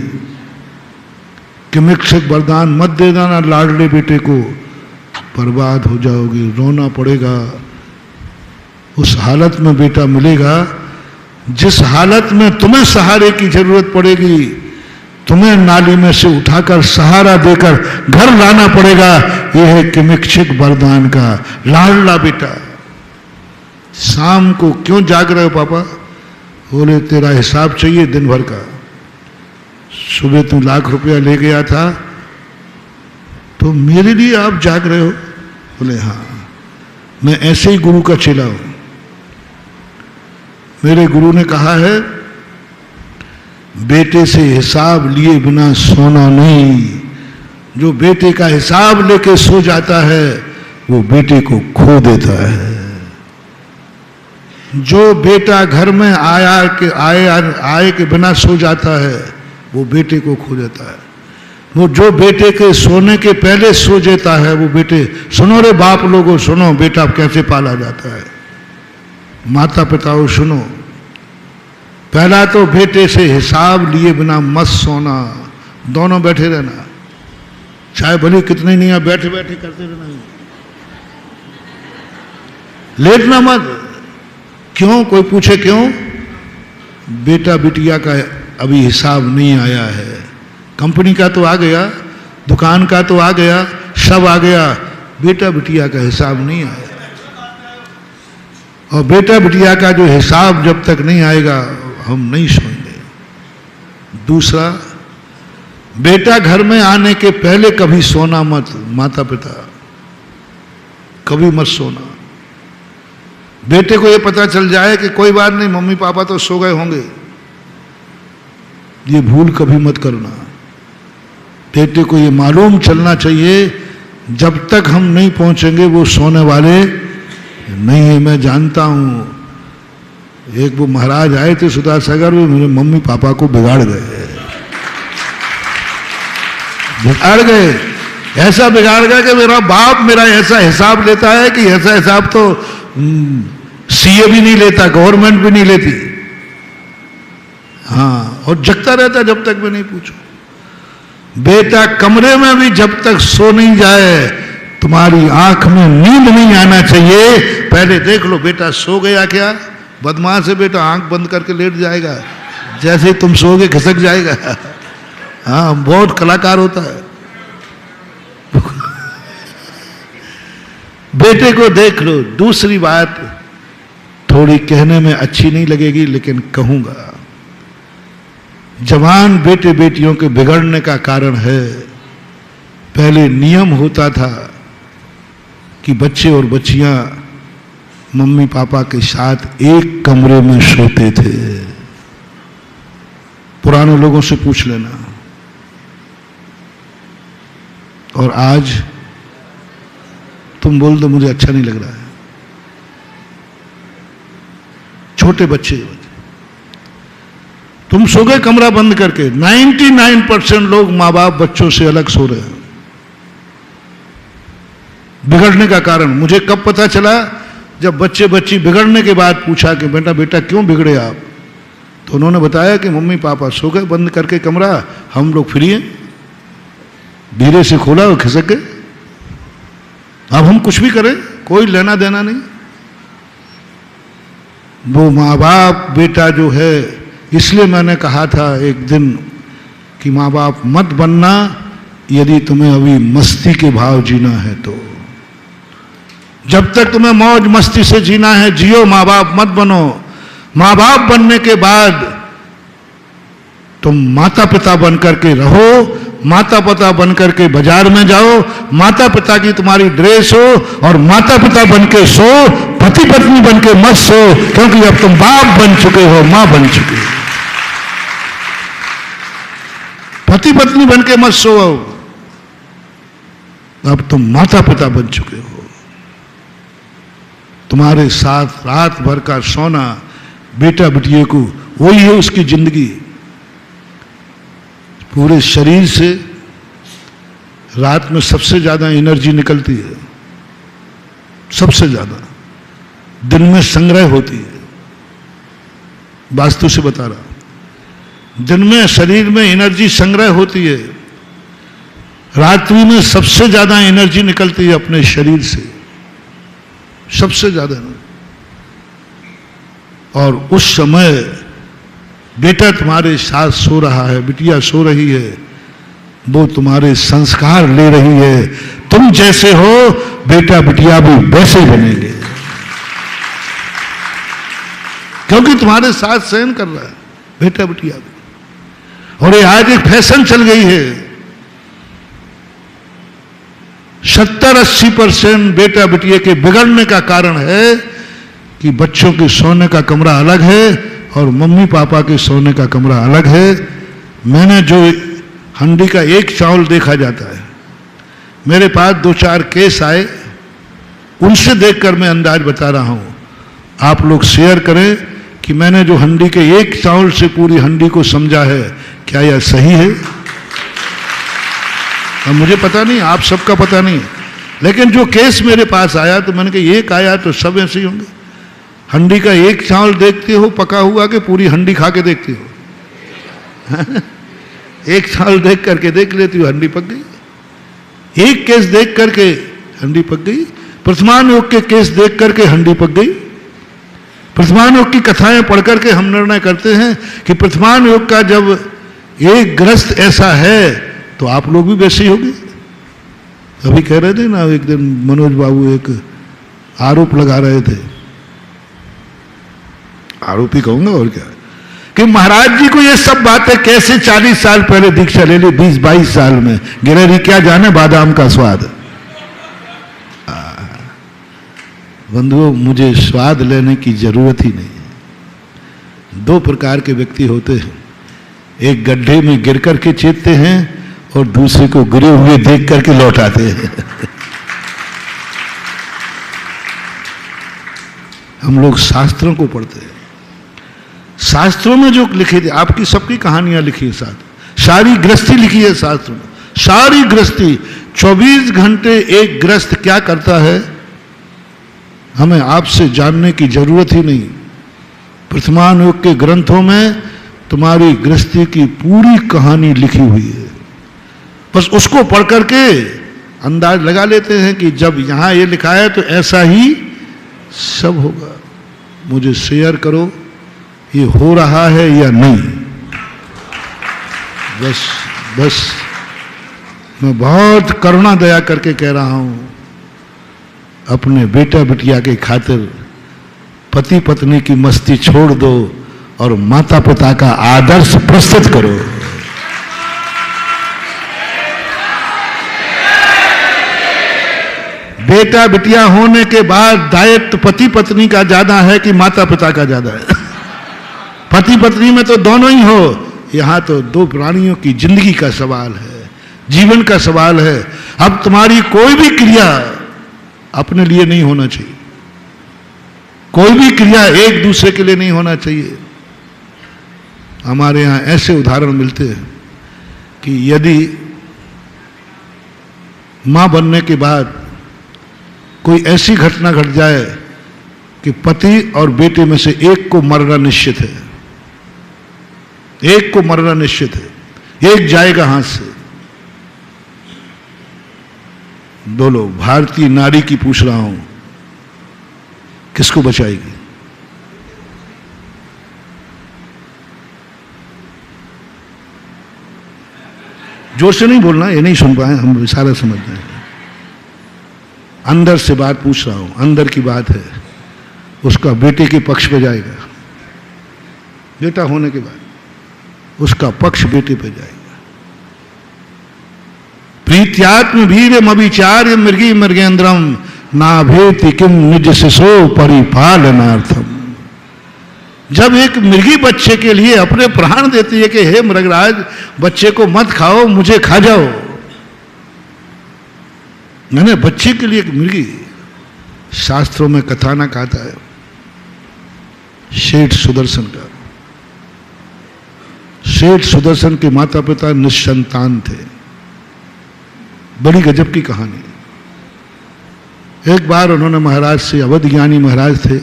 किमिक्षक वरदान मत दे देना लाडले बेटे को, बर्बाद हो जाओगी, रोना पड़ेगा। उस हालत में बेटा मिलेगा जिस हालत में तुम्हें सहारे की जरूरत पड़ेगी, तुम्हें नाली में से उठाकर सहारा देकर घर लाना पड़ेगा। यह है किमिक्षक वरदान का लाडला बेटा। शाम को क्यों जाग रहे हो पापा? बोले तेरा हिसाब चाहिए दिन भर का। सुबह तू लाख रुपया ले गया था तो मेरे लिए आप जाग रहे हो? बोले हाँ, मैं ऐसे ही गुरु का चेला हूं। मेरे गुरु ने कहा है बेटे से हिसाब लिए बिना सोना नहीं। जो बेटे का हिसाब लेके सो जाता है वो बेटे को खो देता है। जो बेटा घर में आए के बिना सो जाता है वो बेटे को खो देता है। वो जो बेटे के सोने के पहले सो जाता है वो बेटे, सुनो रे बाप लोगों सुनो, बेटा कैसे पाला जाता है। माता पिताओं सुनो, पहला तो बेटे से हिसाब लिए बिना मत सोना। दोनों बैठे रहना, चाहे भले कितने नहीं है, बैठे बैठे करते रहना, लेटना मत। क्यों? कोई पूछे क्यों? बेटा बिटिया का अभी हिसाब नहीं आया है। कंपनी का तो आ गया, दुकान का तो आ गया, सब आ गया, बेटा बिटिया का हिसाब नहीं आया। और बेटा बिटिया का जो हिसाब जब तक नहीं आएगा हम नहीं सोएंगे। दूसरा, बेटा घर में आने के पहले कभी सोना मत। माता पिता कभी मत सोना। बेटे को ये पता चल जाए कि कोई बात नहीं मम्मी पापा तो सो गए होंगे, ये भूल कभी मत करना। बेटे को ये मालूम चलना चाहिए जब तक हम नहीं पहुंचेंगे वो सोने वाले नहीं है। मैं जानता हूं, एक वो महाराज आए थे सुधा सागर, वो मेरे मम्मी पापा को बिगाड़ गए। ऐसा बिगाड़ गया कि मेरा बाप मेरा ऐसा हिसाब लेता है कि ऐसा हिसाब तो सीए भी नहीं लेता, गवर्नमेंट भी नहीं लेती। हाँ, और जगता रहता जब तक भी नहीं पूछो। बेटा कमरे में भी जब तक सो नहीं जाए, तुम्हारी आंख में नींद नहीं आना चाहिए। पहले देख लो बेटा सो गया क्या। बदमाश है बेटा, आंख बंद करके लेट जाएगा, जैसे तुम सोगे खिसक जाएगा। हाँ, बहुत कलाकार होता है। बेटे को देख लो। दूसरी बात थोड़ी कहने में अच्छी नहीं लगेगी, लेकिन कहूंगा, जवान बेटे बेटियों के बिगड़ने का कारण है, पहले नियम होता था कि बच्चे और बच्चियां मम्मी पापा के साथ एक कमरे में सोते थे। पुराने लोगों से पूछ लेना। और आज तुम बोल दो मुझे अच्छा नहीं लग रहा है। छोटे बच्चे, तुम सो गए कमरा बंद करके। 99% लोग माँ बाप बच्चों से अलग सो रहे हैं। बिगड़ने का कारण मुझे कब पता चला? जब बच्चे बच्ची बिगड़ने के बाद पूछा कि बेटा बेटा क्यों बिगड़े आप, तो उन्होंने बताया कि मम्मी पापा सो गए बंद करके कमरा, हम लोग फ्री हैं, धीरे से खोला और खिसक गए, अब हम कुछ भी करें, कोई लेना देना नहीं। वो माँ बाप बेटा जो है, इसलिए मैंने कहा था एक दिन कि माँ बाप मत बनना यदि तुम्हें अभी मस्ती के भाव जीना है तो। जब तक तुम्हें मौज मस्ती से जीना है जियो, माँ बाप मत बनो। माँ बाप बनने के बाद तुम माता पिता बनकर के रहो, माता पिता बनकर के बाजार में जाओ, माता पिता की तुम्हारी ड्रेस हो, और माता पिता बन के सो, पति पत्नी बन के मत सो, क्योंकि अब तुम बाप बन चुके हो, मां बन चुके हो। पति पत्नी बन के मत सो, अब तुम माता पिता बन चुके हो। तुम्हारे साथ रात भर का सोना बेटा बिटिया को, वही है उसकी जिंदगी। पूरे शरीर से रात में सबसे ज्यादा एनर्जी निकलती है, सबसे ज्यादा दिन में संग्रह होती है। वास्तु से बता रहा, दिन में शरीर में एनर्जी संग्रह होती है, रात्रि में सबसे ज्यादा एनर्जी निकलती है अपने शरीर से, सबसे ज्यादा। और उस समय बेटा तुम्हारे साथ सो रहा है, बिटिया सो रही है, वो तुम्हारे संस्कार ले रही है। तुम जैसे हो बेटा बिटिया भी वैसे बनेंगे, क्योंकि तुम्हारे साथ सहन कर रहा है बेटा बिटिया भी। और ये आज एक फैशन चल गई है, 70-80% बेटा बिटिया के बिगड़ने का कारण है कि बच्चों के सोने का कमरा अलग है और मम्मी पापा के सोने का कमरा अलग है। मैंने जो हंडी का एक चावल देखा जाता है, मेरे पास 2-4 केस आए, उनसे देखकर मैं अंदाज बता रहा हूं। आप लोग शेयर करें कि मैंने जो हंडी के एक चावल से पूरी हंडी को समझा है, क्या यह सही है? अब मुझे पता नहीं, आप सबका पता नहीं, लेकिन जो केस मेरे पास आया तो मैंने कहा एक आया तो सब ऐसे ही होंगे। हंडी का एक चावल देखते हो पका हुआ कि पूरी हंडी खा के देखते हो? एक चावल देख करके देख लेती हो, हंडी पक गई। एक केस देख करके हंडी पक गई। प्रथमान योग के केस देख करके हंडी पक गई। प्रथमान योग की कथाएं पढ़ करके हम निर्णय करते हैं कि प्रथमान योग का जब एक ग्रस्त ऐसा है तो आप लोग भी वैसे ही होंगे। अभी कह रहे थे ना, एक दिन मनोज बाबू एक आरोप लगा रहे थे, आरोपी कहूंगा और क्या, कि महाराज जी को ये सब बातें कैसे 40 साल पहले दीक्षा ले ली, 20-22 साल में। गिरहरी क्या जाने बादाम का स्वाद। बंधुओं, मुझे स्वाद लेने की जरूरत ही नहीं है। 2 प्रकार के व्यक्ति होते हैं, एक गड्ढे में गिर करके चेतते हैं और दूसरे को गिरे हुए देख करके लौटाते हैं। हम लोग शास्त्रों को पढ़ते हैं, शास्त्रों में जो लिखे थे, आपकी सबकी कहानियां लिखी है, साथ सारी गृहस्थी लिखी है शास्त्रों में, सारी गृहस्थी। 24 घंटे एक गृहस्थ क्या करता है हमें आपसे जानने की जरूरत ही नहीं। प्रथमान योग के ग्रंथों में तुम्हारी गृहस्थी की पूरी कहानी लिखी हुई है, बस उसको पढ़ करके अंदाज लगा लेते हैं कि जब यहां ये लिखा है तो ऐसा ही सब होगा। मुझे शेयर करो ये हो रहा है या नहीं। बस मैं बहुत करुणा दया करके कह रहा हूं, अपने बेटा बिटिया के खातिर पति पत्नी की मस्ती छोड़ दो और माता पिता का आदर्श प्रस्तुत करो। बेटा बिटिया होने के बाद दायित्व पति पत्नी का ज्यादा है कि माता पिता का ज्यादा है? पति पत्नी में तो दोनों ही हो, यहां तो दो प्राणियों की जिंदगी का सवाल है, जीवन का सवाल है। अब तुम्हारी कोई भी क्रिया अपने लिए नहीं होना चाहिए, कोई भी क्रिया एक दूसरे के लिए नहीं होना चाहिए। हमारे यहां ऐसे उदाहरण मिलते हैं कि यदि मां बनने के बाद कोई ऐसी घटना घट जाए कि पति और बेटे में से एक को मरना निश्चित है, एक को मरना निश्चित है, एक जाएगा हाथ से। बोलो, भारतीय नारी की पूछ रहा हूं, किसको बचाएगी? जोर से नहीं बोलना, ये नहीं सुन पाए, हम सारा समझ रहे हैं। अंदर से बात पूछ रहा हूं, अंदर की बात है। उसका बेटे के पक्ष पे जाएगा, बेटा होने के बाद उसका पक्ष बेटे पे जाएगा। प्रीत्यात्म वीरम अभिचार्य मृगी मृगेंद्रम नाभेति किम निज शिशो परिपालनार्थम। जब एक मृगी बच्चे के लिए अपने प्राण देती है कि हे मृगराज, बच्चे को मत खाओ, मुझे खा जाओ। मैंने बच्चे के लिए एक मृगी, शास्त्रों में कथानक आता है शेठ सुदर्शन का। शेठ सुदर्शन के माता पिता निसंतान थे, बड़ी गजब की कहानी। एक बार उन्होंने महाराज से, अवध ज्ञानी महाराज थे,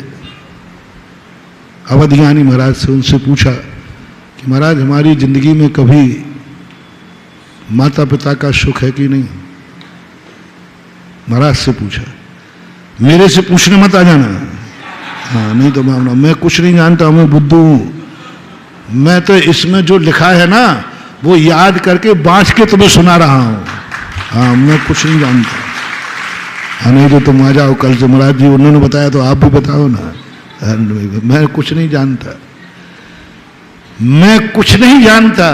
अवध ज्ञानी महाराज से उनसे पूछा कि महाराज, हमारी जिंदगी में कभी माता पिता का सुख है कि नहीं? महाराज से पूछा, मेरे से पूछने मत आ जाना। हाँ, नहीं तो मैं कुछ नहीं जानता, मैं बुद्धू हूं। मैं तो इसमें जो लिखा है ना वो याद करके बांच के तुम्हें सुना रहा हूं। हाँ, मैं कुछ नहीं जानता। हाँ, नहीं तो तुम आ जाओ कल से, महाराज जी उन्होंने बताया तो आप भी बताओ ना। मैं कुछ नहीं जानता, मैं कुछ नहीं जानता,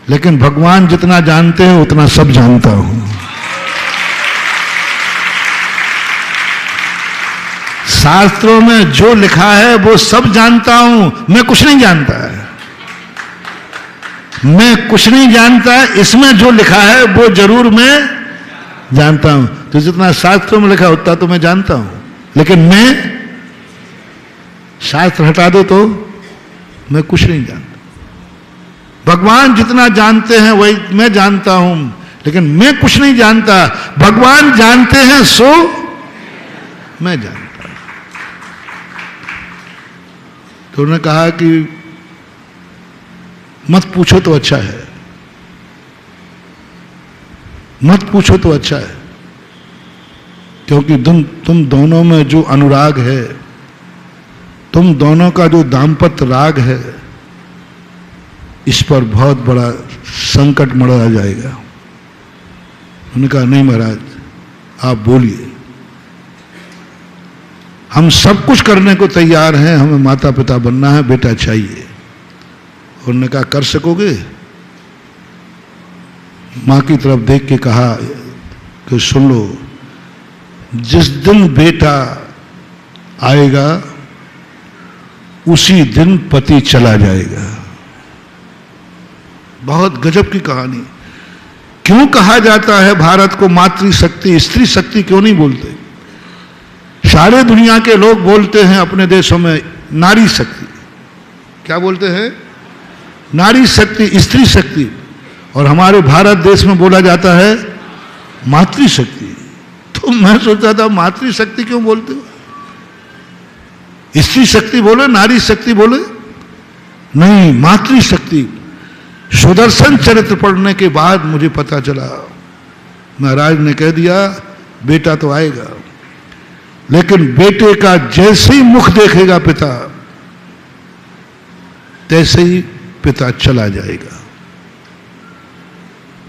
लेकिन भगवान जितना जानते हैं उतना सब जानता हूं। शास्त्रों में जो लिखा है वो सब जानता हूं, मैं कुछ नहीं जानता। मैं कुछ नहीं जानता, इसमें जो लिखा है वो जरूर मैं जानता हूं। तो जितना शास्त्रों में लिखा उतना तो मैं जानता हूं, लेकिन मैं, शास्त्र हटा दो तो मैं कुछ नहीं जानता। भगवान जितना जानते हैं वही मैं जानता हूं, लेकिन मैं कुछ नहीं जानता। भगवान जानते हैं सो मैं जानता। तो उन्होंने कहा कि मत पूछो तो अच्छा है, मत पूछो तो अच्छा है, क्योंकि तुम दोनों में जो अनुराग है, तुम दोनों का जो दाम्पत्य राग है, इस पर बहुत बड़ा संकट मढ़ा जाएगा। उन्होंने कहा नहीं महाराज, आप बोलिए, हम सब कुछ करने को तैयार हैं, हमें माता पिता बनना है, बेटा चाहिए। उन्होंने कहा कर सकोगे? मां की तरफ देख के कहा कि सुन लो, जिस दिन बेटा आएगा उसी दिन पति चला जाएगा। बहुत गजब की कहानी। क्यों कहा जाता है भारत को मातृशक्ति, स्त्री शक्ति क्यों नहीं बोलते? सारे दुनिया के लोग बोलते हैं अपने देशों में नारी शक्ति। क्या बोलते हैं? नारी शक्ति, स्त्री शक्ति। और हमारे भारत देश में बोला जाता है मातृशक्ति। तो मैं सोचता था मातृशक्ति क्यों बोलते हो? स्त्री शक्ति बोले, नारी शक्ति बोले? नहीं, मातृशक्ति। सुदर्शन चरित्र पढ़ने के बाद मुझे पता चला, महाराज ने कह दिया बेटा तो आएगा, लेकिन बेटे का जैसे ही मुख देखेगा पिता, तैसे ही पिता चला जाएगा।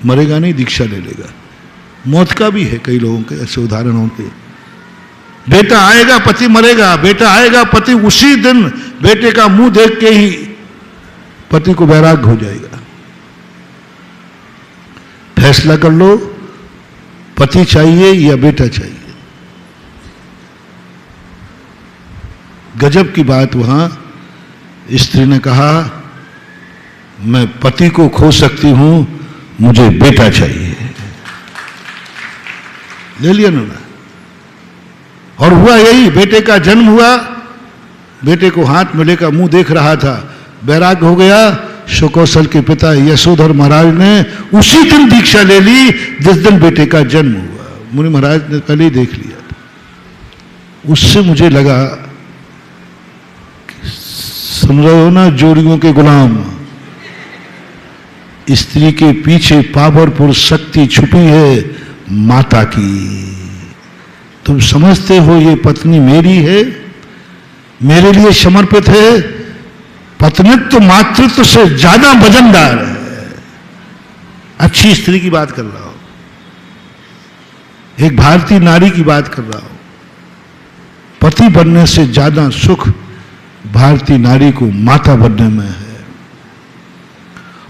मरेगा नहीं, दीक्षा ले लेगा। मौत का भी है कई लोगों के ऐसे उदाहरण होते। बेटा आएगा पति मरेगा, बेटा आएगा पति, उसी दिन बेटे का मुंह देख के ही पति को वैराग्य हो जाएगा। फैसला कर लो, पति चाहिए या बेटा चाहिए। गजब की बात, वहां स्त्री ने कहा मैं पति को खो सकती हूं, मुझे बेटा चाहिए। ले लिया ना, और हुआ यही, बेटे का जन्म हुआ, बेटे को हाथ में लेकर मुंह देख रहा था, वैराग्य हो गया। सुकौशल के पिता यशोधर महाराज ने उसी दिन दीक्षा ले ली जिस दिन बेटे का जन्म हुआ। मुनि महाराज ने कल ही देख लिया था। उससे मुझे लगा, सुन रहे हो ना जोड़ियों के गुलाम, स्त्री के पीछे पावरफुल शक्ति छुपी है माता की। तुम समझते हो ये पत्नी मेरी है, मेरे लिए समर्पित है। पत्नित्व मातृत्व से ज्यादा वजनदार है। अच्छी स्त्री की बात कर रहा हूं, एक भारतीय नारी की बात कर रहा हूं। पति बनने से ज्यादा सुख भारतीय नारी को माता बनने में है,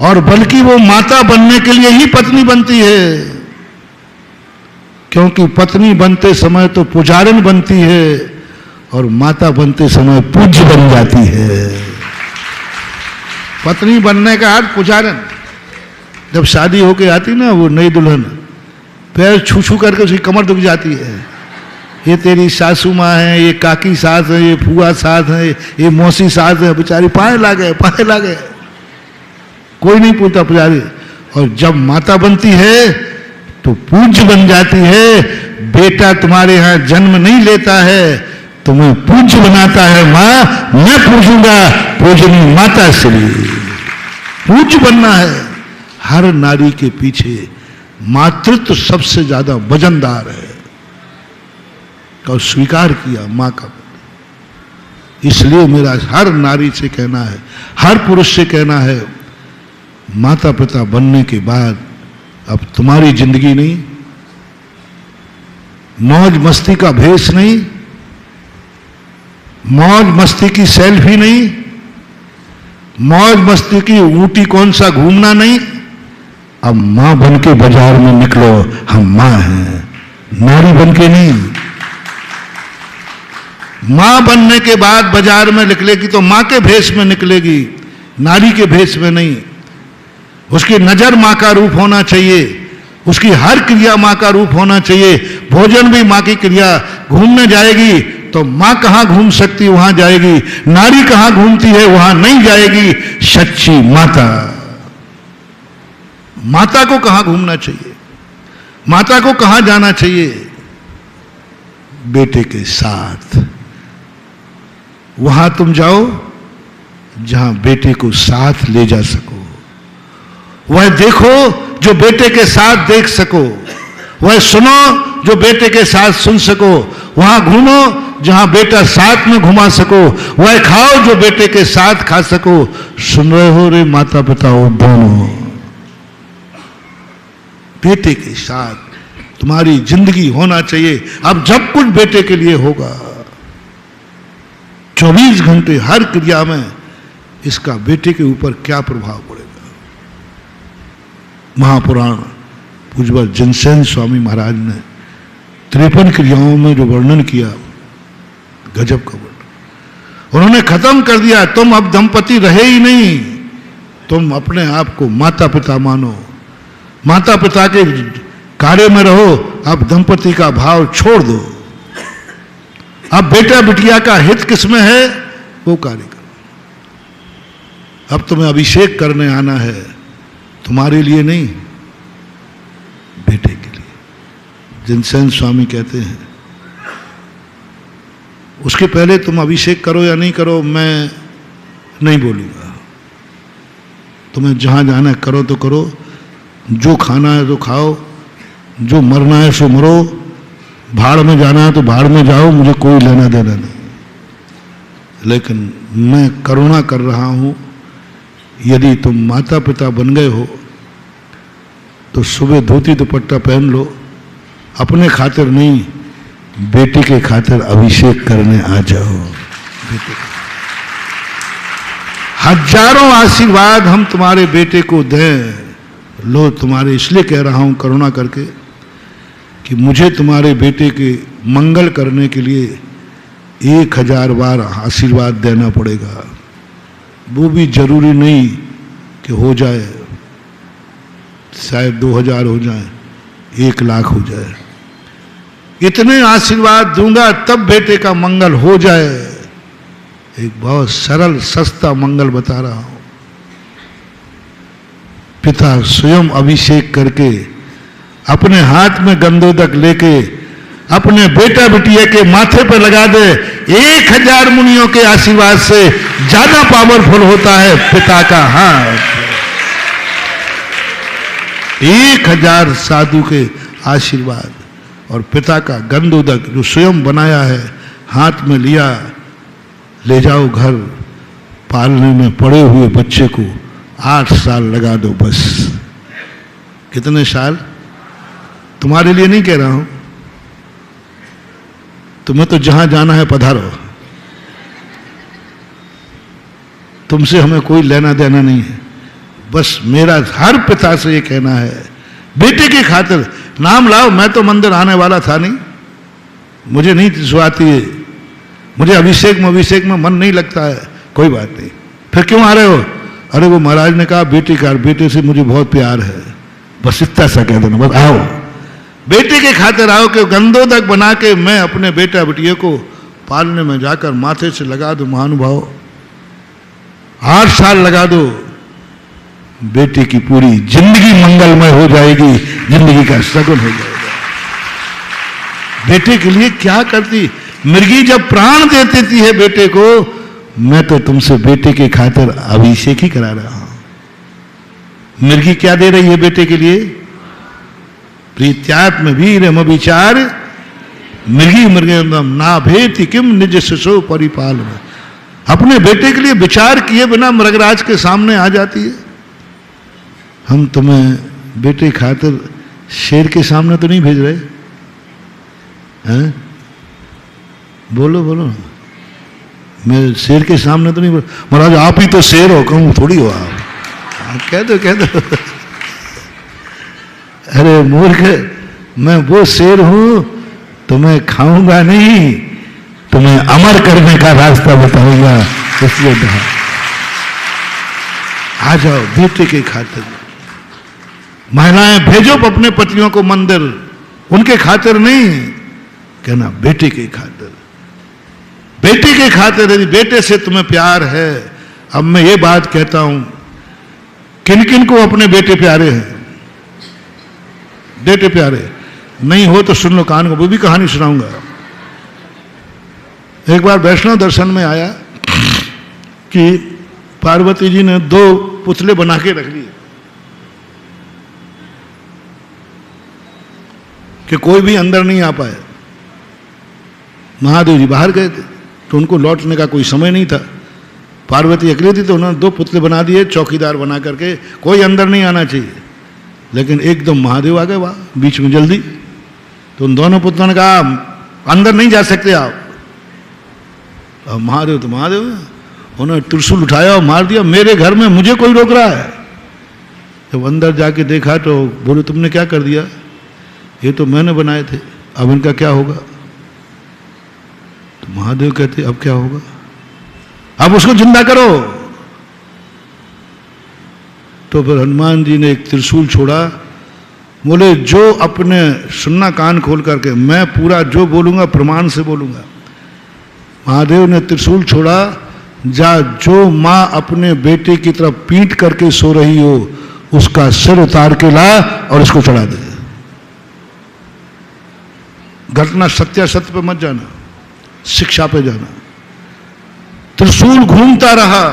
और बल्कि वो माता बनने के लिए ही पत्नी बनती है, क्योंकि पत्नी बनते समय तो पुजारिन बनती है और माता बनते समय पूज्य बन जाती है। पत्नी बनने का अर्थ पुजारिन। जब शादी होके आती ना वो नई दुल्हन, पैर छू छू करके उसकी कमर दुख जाती है। ये तेरी सासू माँ है, ये काकी सास है, ये फुआ सास है, ये मौसी सास है, बेचारी पाए लागे पाए लागे, कोई नहीं पूछता पुजारी। और जब माता बनती है तो पूज्य बन जाती है। बेटा तुम्हारे यहां जन्म नहीं लेता है, तुम्हें पूज्य बनाता है। मां मैं पूजूंगा, पूजनी माता श्री। पूज्य बनना है। हर नारी के पीछे मातृत्व सबसे ज्यादा वजनदार है, और स्वीकार किया मां का। इसलिए मेरा हर नारी से कहना है, हर पुरुष से कहना है, माता पिता बनने के बाद अब तुम्हारी जिंदगी नहीं, मौज मस्ती का भेष नहीं, मौज मस्ती की सेल्फी नहीं, मौज मस्ती की ऊटी कौन सा घूमना नहीं। अब मां बन के बाजार में निकलो, हम मां हैं, नारी बन के नहीं। मां बनने के बाद बाजार में निकलेगी तो मां के भेष में निकलेगी, नारी के भेष में नहीं। उसकी नजर मां का रूप होना चाहिए, उसकी हर क्रिया मां का रूप होना चाहिए। भोजन भी मां की क्रिया। घूमने जाएगी तो मां कहां घूम सकती वहां जाएगी, नारी कहां घूमती है वहां नहीं जाएगी। सच्ची माता। माता को कहां घूमना चाहिए, माता को कहां जाना चाहिए? बेटे के साथ। वहां तुम जाओ जहां बेटे को साथ ले जा सको, वह देखो जो बेटे के साथ देख सको, वह सुनो जो बेटे के साथ सुन सको, वहां घूमो जहां बेटा साथ में घुमा सको, वह खाओ जो बेटे के साथ खा सको। सुन रहे हो रे माता पिता हो दोनों, बेटे के साथ तुम्हारी जिंदगी होना चाहिए। अब जब कुछ बेटे के लिए होगा, 24 घंटे हर क्रिया में इसका बेटे के ऊपर क्या प्रभाव पड़ेगा। महापुराण पूज्य जिनसेन स्वामी महाराज ने 53 क्रियाओं में जो वर्णन किया, गजब का वर्णन उन्होंने खत्म कर दिया। तुम अब दंपति रहे ही नहीं, तुम अपने आप को माता पिता मानो, माता पिता के कार्य में रहो। अब दंपति का भाव छोड़ दो। अब बेटा बिटिया का हित किसमें है वो कार्य करो। अब तुम्हें अभिषेक करने आना है, तुम्हारे लिए नहीं, बेटे के लिए। जिनसेन स्वामी कहते हैं उसके पहले तुम अभिषेक करो या नहीं करो मैं नहीं बोलूंगा। तुम्हें जहां जाना है करो तो करो, जो खाना है तो खाओ, जो मरना है सो मरो, भाड़ में जाना है तो भाड़ में जाओ, मुझे कोई लेना देना नहीं। लेकिन मैं करुणा कर रहा हूं, यदि तुम माता पिता बन गए हो तो सुबह धोती दुपट्टा पहन लो, अपने खातिर नहीं, बेटे के खातिर अभिषेक करने आ जाओ। बेटे हजारों आशीर्वाद हम तुम्हारे बेटे को दें, लो तुम्हारे इसलिए कह रहा हूं करुणा करके कि मुझे तुम्हारे बेटे के मंगल करने के लिए 1000 बार आशीर्वाद देना पड़ेगा। वो भी जरूरी नहीं कि हो जाए, शायद 2000 हो जाए, 1 लाख हो जाए। इतने आशीर्वाद दूंगा तब बेटे का मंगल हो जाए। एक बहुत सरल सस्ता मंगल बता रहा हूं। पिता स्वयं अभिषेक करके अपने हाथ में गंधोदक लेके अपने बेटा बिटिया के माथे पर लगा दे, 1000 मुनियों के आशीर्वाद से ज्यादा पावरफुल होता है पिता का हाथ। 1000 साधु के आशीर्वाद और पिता का गंधोदक जो स्वयं बनाया है हाथ में लिया, ले जाओ घर। पालने में पड़े हुए बच्चे को 8 साल लगा दो बस। कितने साल? तुम्हारे लिए नहीं कह रहा हूं, तुम्हें तो जहां जाना है पधारो, तुमसे हमें कोई लेना देना नहीं है। बस मेरा हर पिता से ये कहना है, बेटे की खातिर नाम लाओ। मैं तो मंदिर आने वाला था नहीं, मुझे नहीं सुहाती है, मुझे अभिषेक में मन नहीं लगता है। कोई बात नहीं, फिर क्यों आ रहे हो? अरे वो महाराज ने कहा बेटे का, बेटे से मुझे बहुत प्यार है। बस इतना सा कह देना, बस आओ, बेटे के खातिर आओ कि गंधोदक बना के मैं अपने बेटा बेटियों को पालने में जाकर माथे से लगा दो। महानुभाव 8 साल लगा दो, बेटे की पूरी जिंदगी मंगलमय हो जाएगी, जिंदगी का सगुन हो जाएगा। बेटे के लिए क्या करती मृगी जब प्राण दे देती है बेटे को, मैं तो तुमसे बेटे के खातिर अभिषेक ही करा रहा हूं। मृगी क्या दे रही है बेटे के लिए? प्रीत्यात्म वीरम विचार मृगी मृगेंदम ना भेति किम निज शिशो परिपाल। अपने बेटे के लिए विचार किए बिना मृगराज के सामने आ जाती है। हम तुम्हें बेटे खातिर शेर के सामने तो नहीं भेज रहे हैं? बोलो बोलो, मैं शेर के सामने तो नहीं बोल। महाराज आप ही तो शेर हो, कहूँ थोड़ी हो आप। कह दो कह दो। अरे मूर्ख, मैं वो शेर हूं, तुम्हें खाऊंगा नहीं, तुम्हें अमर करने का रास्ता बताऊंगा। इसलिए आ जाओ बेटे के खातिर। महिलाएं भेजो अपने पतियों को मंदिर, उनके खातिर नहीं, कहना बेटे के खातिर। बेटे के खातिर, यदि बेटे से तुम्हें प्यार है। अब मैं ये बात कहता हूं, किन किन को अपने बेटे प्यारे हैं? बेटे प्यारे नहीं हो तो सुन लो कान को, वो भी कहानी सुनाऊंगा। एक बार वैष्णव दर्शन में आया कि पार्वती जी ने 2 पुतले बना के रख लिए कि कोई भी अंदर नहीं आ पाए। महादेव जी बाहर गए थे तो उनको लौटने का कोई समय नहीं था। पार्वती अकेली थी तो उन्होंने 2 पुतले बना दिए चौकीदार बना करके, कोई अंदर नहीं आना चाहिए। लेकिन एकदम महादेव आ गए वहां बीच में जल्दी, तो उन दोनों पुत्रों ने कहा अंदर नहीं जा सकते आप। अब महादेव तो महादेव है, उन्होंने त्रिशूल उठाया और मार दिया। मेरे घर में मुझे कोई रोक रहा है? जब अंदर जाके देखा तो बोले तुमने क्या कर दिया? ये तो मैंने बनाए थे, अब इनका क्या होगा? तो महादेव कहते अब क्या होगा? अब उसको जिंदा करो। तो फिर हनुमान जी ने एक त्रिशूल छोड़ा, बोले जो अपने सुनना कान खोल करके, मैं पूरा जो बोलूंगा प्रमाण से बोलूंगा। महादेव ने त्रिशूल छोड़ा, जा जो मां अपने बेटे की तरफ पीट करके सो रही हो उसका सिर उतार के ला और इसको चढ़ा दे। घटना सत्यासत्य पे मत जाना, शिक्षा पे जाना। त्रिशूल घूमता रहा,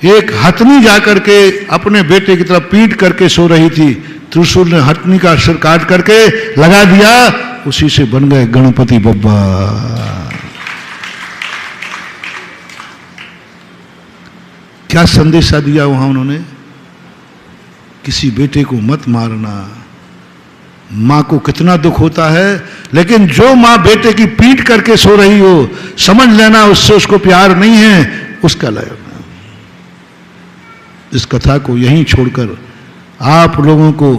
एक हथनी जाकर के अपने बेटे की तरफ पीट करके सो रही थी, त्रिशूल ने हथनी का सिर काट करके लगा दिया, उसी से बन गए गणपति बप्पा। क्या संदेशा दिया वहां उन्होंने? किसी बेटे को मत मारना, माँ को कितना दुख होता है, लेकिन जो माँ बेटे की पीट करके सो रही हो, समझ लेना उससे उसको प्यार नहीं है, उसका लय। इस कथा को यहीं छोड़कर आप लोगों को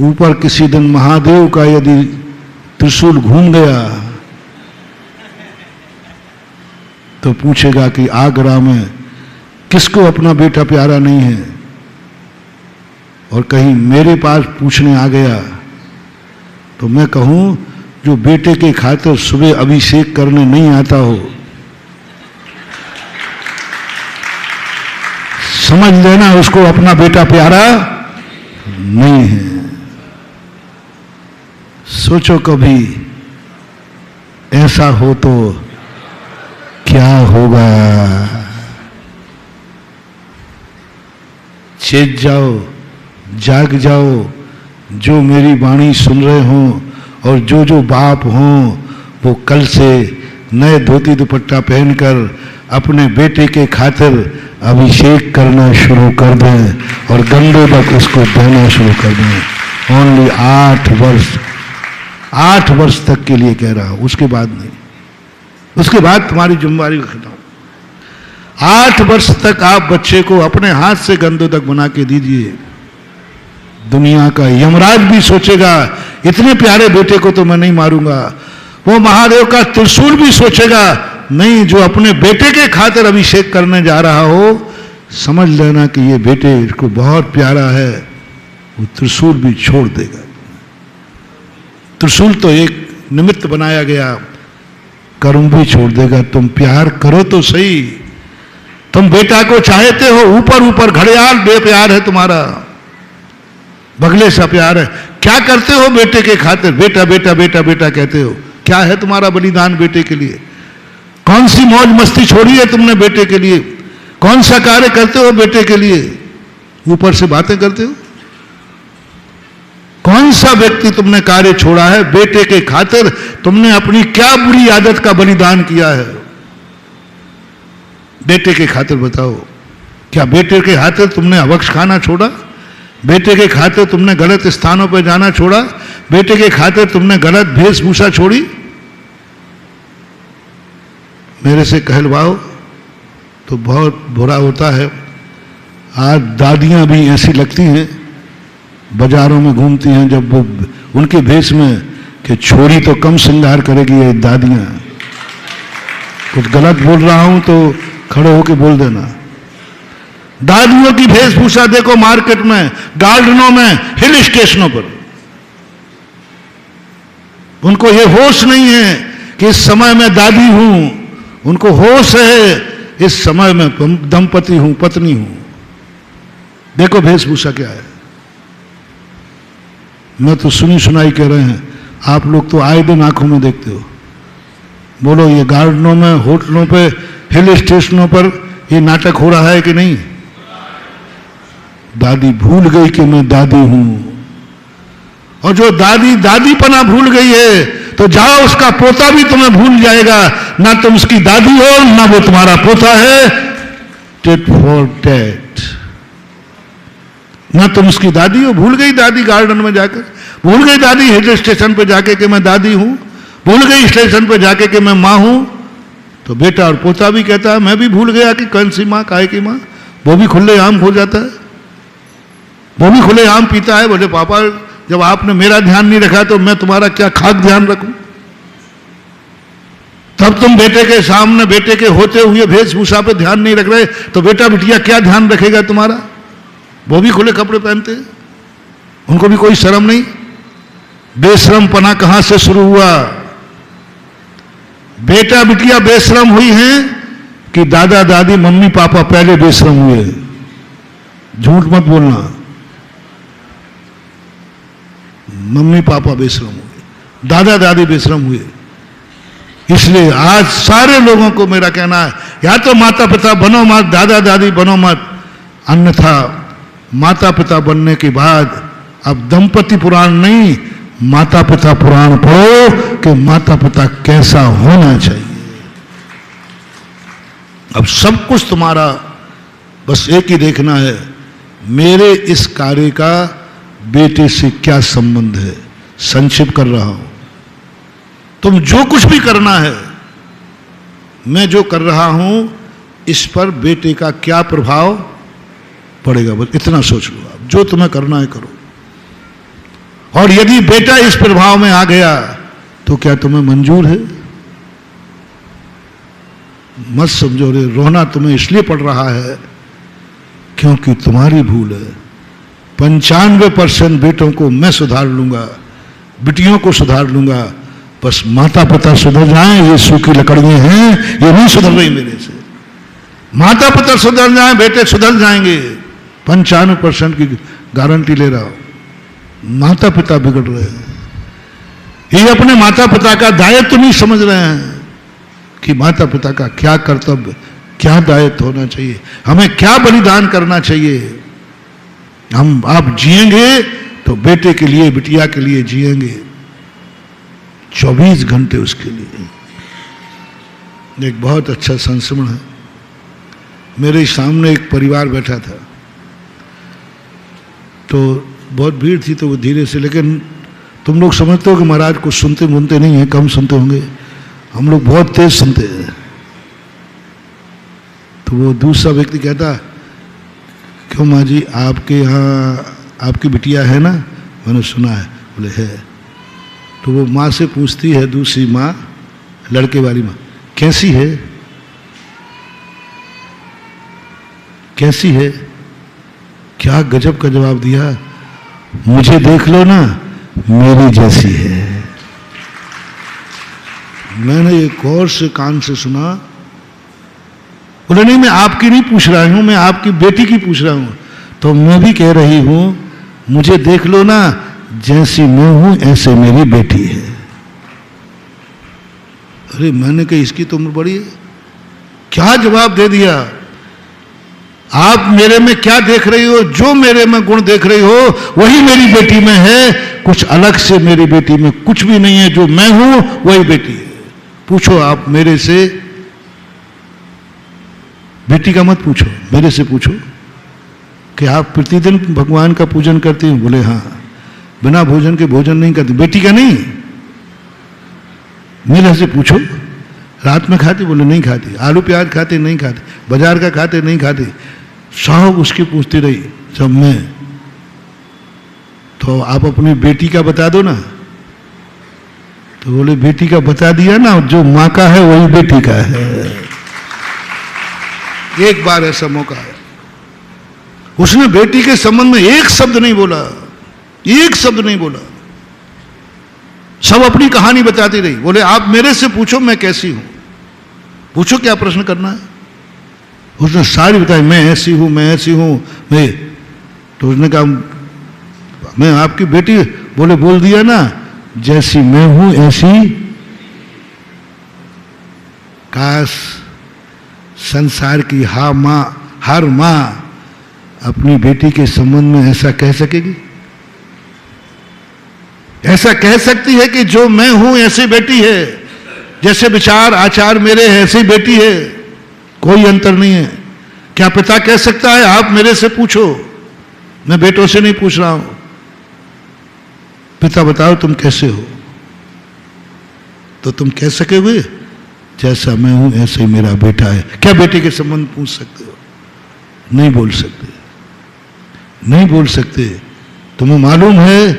ऊपर किसी दिन महादेव का यदि त्रिशूल घूम गया तो पूछेगा कि आगरा में किसको अपना बेटा प्यारा नहीं है, और कहीं मेरे पास पूछने आ गया तो मैं कहूं जो बेटे के खातिर सुबह अभिषेक करने नहीं आता हो, समझ लेना उसको अपना बेटा प्यारा नहीं है। सोचो कभी ऐसा हो तो क्या होगा। चेत जाओ, जाग जाओ, जो मेरी वाणी सुन रहे हों और जो जो बाप हों वो कल से नए धोती दुपट्टा पहनकर अपने बेटे के खातिर अभिषेक करना शुरू कर दें और गंदे तक उसको देना शुरू कर दें। ओनली 8 वर्ष तक के लिए कह रहा हूं, उसके बाद नहीं, उसके बाद तुम्हारी जिम्मेदारी खत्म। 8 वर्ष तक आप बच्चे को अपने हाथ से गंदों तक बना के दीजिए। दुनिया का यमराज भी सोचेगा इतने प्यारे बेटे को तो मैं नहीं मारूंगा। वो महादेव का त्रिशूल भी सोचेगा नहीं, जो अपने बेटे के खातिर अभिषेक करने जा रहा हो, समझ लेना कि ये बेटे इसको बहुत प्यारा है, वो त्रिशूल भी छोड़ देगा। त्रिशूल तो एक निमित्त बनाया गया, कर्म भी छोड़ देगा। तुम प्यार करो तो सही, तुम बेटा को चाहते हो, ऊपर ऊपर घड़ियाल बेप्यार है तुम्हारा, बगले सा प्यार है। क्या करते हो बेटे के खातिर? बेटा बेटा बेटा बेटा कहते हो। क्या है तुम्हारा बलिदान बेटे के लिए? कौन सी मौज मस्ती छोड़ी है तुमने बेटे के लिए? कौन सा कार्य करते हो बेटे के लिए? ऊपर से बातें करते हो। कौन सा व्यक्ति तुमने कार्य छोड़ा है बेटे के खातिर? तुमने अपनी क्या बुरी आदत का बलिदान किया है बेटे के खातिर? बताओ, क्या बेटे के खातिर तुमने अवक्ष खाना छोड़ा? बेटे के खातिर तुमने गलत स्थानों पर जाना छोड़ा? बेटे के खातिर तुमने गलत वेशभूषा छोड़ी? मेरे से कहलवाओ तो बहुत बुरा होता है। आज दादियां भी ऐसी लगती हैं, बाजारों में घूमती हैं, जब वो उनके भेष में कि छोरी तो कम श्रृंगार करेगी ये दादियां। कुछ गलत बोल रहा हूं तो खड़े होके बोल देना। दादियों की वेशभूषा देखो मार्केट में, गार्डनों में, हिल स्टेशनों पर। उनको ये होश नहीं है कि इस समय मैं दादी हूं, उनको होश है इस समय में दंपति हूं, पत्नी हूं। देखो वेशभूषा क्या है। मैं तो सुनी सुनाई कह रहे हैं, आप लोग तो आए दिन आंखों में देखते हो। बोलो, ये गार्डनों में, होटलों पे, हिल स्टेशनों पर ये नाटक हो रहा है कि नहीं? दादी भूल गई कि मैं दादी हूं, और जो दादी दादीपना भूल गई है तो जाओ उसका पोता भी तुम्हें भूल जाएगा। ना तुम उसकी दादी हो, ना वो तुम्हारा पोता है। Tit for tat. ना तुम उसकी दादी हो, भूल गई दादी गार्डन में जाकर, भूल गई दादी हिल स्टेशन पे जाके कि मैं दादी हूं, भूल गई स्टेशन पे जाके कि मैं मां हूं। तो बेटा और पोता भी कहता है मैं भी भूल गया कि कौन सी मां, काहे की मां। वो भी खुले आम हो जाता है, वो भी खुले आम पीता है। बोले पापा, जब आपने मेरा ध्यान नहीं रखा तो मैं तुम्हारा क्या खाक ध्यान रखूं? तब तुम बेटे के सामने, बेटे के होते हुए वेशभूषा पे ध्यान नहीं रख रहे तो बेटा बिटिया क्या ध्यान रखेगा तुम्हारा? वो भी खुले कपड़े पहनते हैं, उनको भी कोई शर्म नहीं। बेशरम पना कहां से शुरू हुआ? बेटा बिटिया बेशरम हुई हैं कि दादा दादी मम्मी पापा पहले बेशरम हुए? झूठ मत बोलना। मम्मी पापा बेशरम हुए, दादा दादी बेशरम हुए। इसलिए आज सारे लोगों को मेरा कहना है, या तो माता पिता बनो मत, दादा दादी बनो मत, अन्यथा माता पिता बनने के बाद अब दंपति पुराण नहीं, माता पिता पुराण पढ़ो कि माता पिता कैसा होना चाहिए। अब सब कुछ तुम्हारा बस एक ही देखना है, मेरे इस कार्य का बेटे से क्या संबंध है, संक्षिप्त कर रहा हूं। तुम जो कुछ भी करना है, मैं जो कर रहा हूं, इस पर बेटे का क्या प्रभाव पड़ेगा, बस इतना सोच लो। आप जो तुम्हें करना है करो, और यदि बेटा इस प्रभाव में आ गया तो क्या तुम्हें मंजूर है? मत समझो रे, रोना तुम्हें इसलिए पड़ रहा है क्योंकि तुम्हारी भूल है। 95% बेटों को मैं सुधार लूंगा, बिटियों को सुधार लूंगा, बस माता पिता सुधर जाएं। ये सूखी लकड़ियां हैं, ये नहीं सुधर रही मेरे से। माता पिता सुधर जाएं, बेटे सुधर जाएंगे, 95% की गारंटी ले रहा हूं। माता पिता बिगड़ रहे हैं, ये अपने माता पिता का दायित्व नहीं समझ रहे हैं कि माता पिता का क्या कर्तव्य, क्या दायित्व होना चाहिए, हमें क्या बलिदान करना चाहिए। हम आप जिएंगे तो बेटे के लिए, बिटिया के लिए जिएंगे, 24 घंटे उसके लिए। एक बहुत अच्छा संस्मरण है। मेरे सामने एक परिवार बैठा था, तो बहुत भीड़ थी, तो वो धीरे से, लेकिन तुम लोग समझते हो कि महाराज कुछ सुनते मुनते नहीं है, कम सुनते होंगे, हम लोग बहुत तेज सुनते हैं। तो वो दूसरा व्यक्ति कहता, क्यों माँ जी, आपके यहाँ आपकी बिटिया है ना? मैंने सुना है। बोले है। तो वो माँ से पूछती है, दूसरी माँ, लड़के वाली माँ, कैसी है, कैसी है? क्या गजब का जवाब दिया, मुझे देख लो ना, मेरी जैसी है। मैंने एक और से कान से सुना, बोले नहीं, मैं आपकी नहीं पूछ रहा हूं, मैं आपकी बेटी की पूछ रहा हूं। तो मैं भी कह रही हूं, मुझे देख लो ना, जैसी मैं हूं ऐसे मेरी बेटी है। अरे मैंने कहा इसकी तो उम्र बड़ी है, क्या जवाब दे दिया। आप मेरे में क्या देख रही हो? जो मेरे में गुण देख रही हो वही मेरी बेटी में है, कुछ अलग से मेरी बेटी में कुछ भी नहीं है। जो मैं हूं वही बेटी है। पूछो आप मेरे से, बेटी का मत पूछो, मेरे से पूछो कि आप प्रतिदिन भगवान का पूजन करती हैं? बोले हाँ। बिना भोजन के भोजन नहीं करती? बेटी का नहीं, मेरे से पूछो। रात में खाती? बोले नहीं खाती। आलू प्याज खाते? नहीं खाते। बाजार का खाते? नहीं खाते। सब उसकी पूछती रही, सब मैं। तो आप अपनी बेटी का बता दो ना। तो बोले बेटी का बता दिया ना, जो माँ का है वही बेटी का है। एक बार ऐसा मौका है, उसने बेटी के संबंध में एक शब्द नहीं बोला, एक शब्द नहीं बोला, सब अपनी कहानी बताती रही। बोले आप मेरे से पूछो मैं कैसी हूं, पूछो क्या प्रश्न करना है। उसने सारी बताई, मैं ऐसी हूं, मैं ऐसी हूं, मैं। तो उसने कहा मैं आपकी बेटी। बोले बोल दिया ना, जैसी मैं हूं ऐसी। काश संसार की हर मां अपनी बेटी के संबंध में ऐसा कह सकेगी। ऐसा कह सकती है कि जो मैं हूं ऐसी बेटी है, जैसे विचार आचार मेरे हैं ऐसी बेटी है, कोई अंतर नहीं है। क्या पिता कह सकता है आप मेरे से पूछो? मैं बेटों से नहीं पूछ रहा हूं। पिता बताओ तुम कैसे हो, तो तुम कह सकोगे जैसा मैं हूं ऐसे ही मेरा बेटा है। क्या बेटे के संबंध पूछ सकते हो? नहीं बोल सकते, नहीं बोल सकते। तुम्हें मालूम है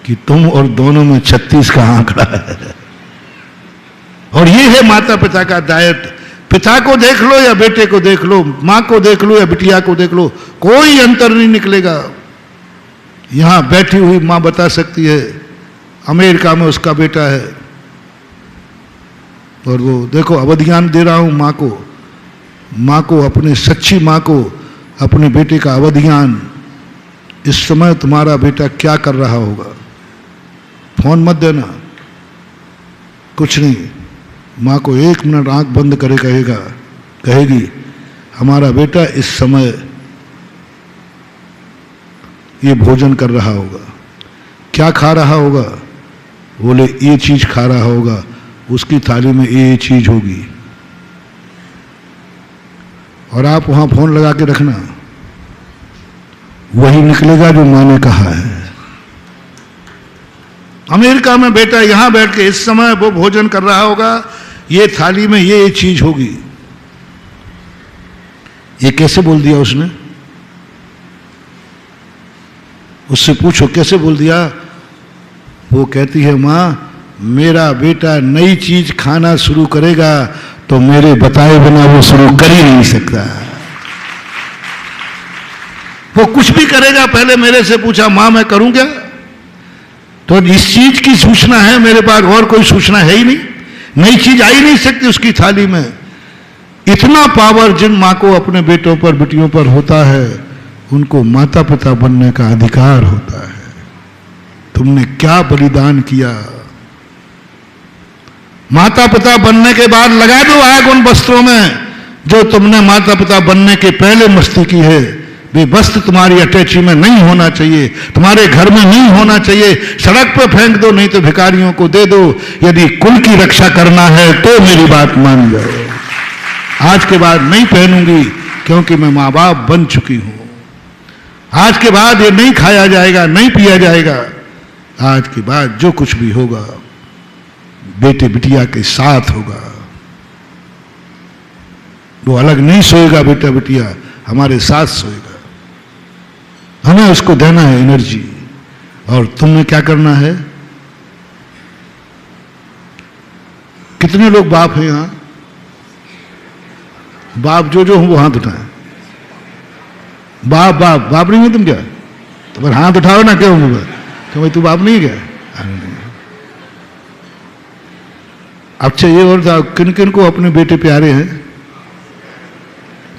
कि तुम और दोनों में 36 का आंकड़ा है। और ये है माता पिता का दायित्व। पिता को देख लो या बेटे को देख लो, मां को देख लो या बिटिया को देख लो, कोई अंतर नहीं निकलेगा। यहां बैठी हुई मां बता सकती है अमेरिका में उसका बेटा है, और वो देखो अवधियान दे रहा हूं मां को अपने सच्ची मां को अपने बेटे का अवधियान। इस समय तुम्हारा बेटा क्या कर रहा होगा? फोन मत देना, कुछ नहीं। मां को 1 मिनट आंख बंद करे कहेगी हमारा बेटा इस समय ये भोजन कर रहा होगा, क्या खा रहा होगा? बोले ये चीज खा रहा होगा, उसकी थाली में ये चीज होगी। और आप वहां फोन लगा के रखना, वही निकलेगा जो मां ने कहा है। अमेरिका में बेटा यहां बैठ के इस समय वो भोजन कर रहा होगा, ये थाली में ये चीज होगी। ये कैसे बोल दिया उसने? उससे पूछो कैसे बोल दिया? वो कहती है, मां मेरा बेटा नई चीज खाना शुरू करेगा तो मेरे बताए बिना वो शुरू कर ही नहीं सकता। वो कुछ भी करेगा पहले मेरे से पूछा, मां मैं करूं क्या? तो इस चीज की सूचना है मेरे पास, और कोई सूचना है ही नहीं। नई चीज आ ही नहीं सकती उसकी थाली में। इतना पावर जिन मां को अपने बेटों पर बेटियों पर होता है, उनको माता पिता बनने का अधिकार होता है। तुमने क्या बलिदान किया? माता पिता बनने के बाद लगा दो आग उन वस्त्रों में जो तुमने माता पिता बनने के पहले मस्ती की है। वे वस्त्र तुम्हारी अटैची में नहीं होना चाहिए, तुम्हारे घर में नहीं होना चाहिए। सड़क पर फेंक दो, नहीं तो भिखारियों को दे दो। यदि कुल की रक्षा करना है तो मेरी बात मान जाओ। आज के बाद नहीं पहनूंगी क्योंकि मैं मां बाप बन चुकी हूं। आज के बाद ये नहीं खाया जाएगा, नहीं पिया जाएगा। आज के बाद जो कुछ भी होगा बेटे बिटिया के साथ होगा। वो अलग नहीं सोएगा, बेटा बिटिया हमारे साथ सोएगा। हमें उसको देना है एनर्जी। और तुमने क्या करना है? कितने लोग बाप हैं यहां? बाप जो हो वो हाथ उठाए। बाप बाप बाप नहीं हो तुम क्या? तो फिर हाथ उठाओ ना, क्यों तो भाई तू बाप नहीं है क्या? अच्छा ये और था, किन किन को अपने बेटे प्यारे हैं?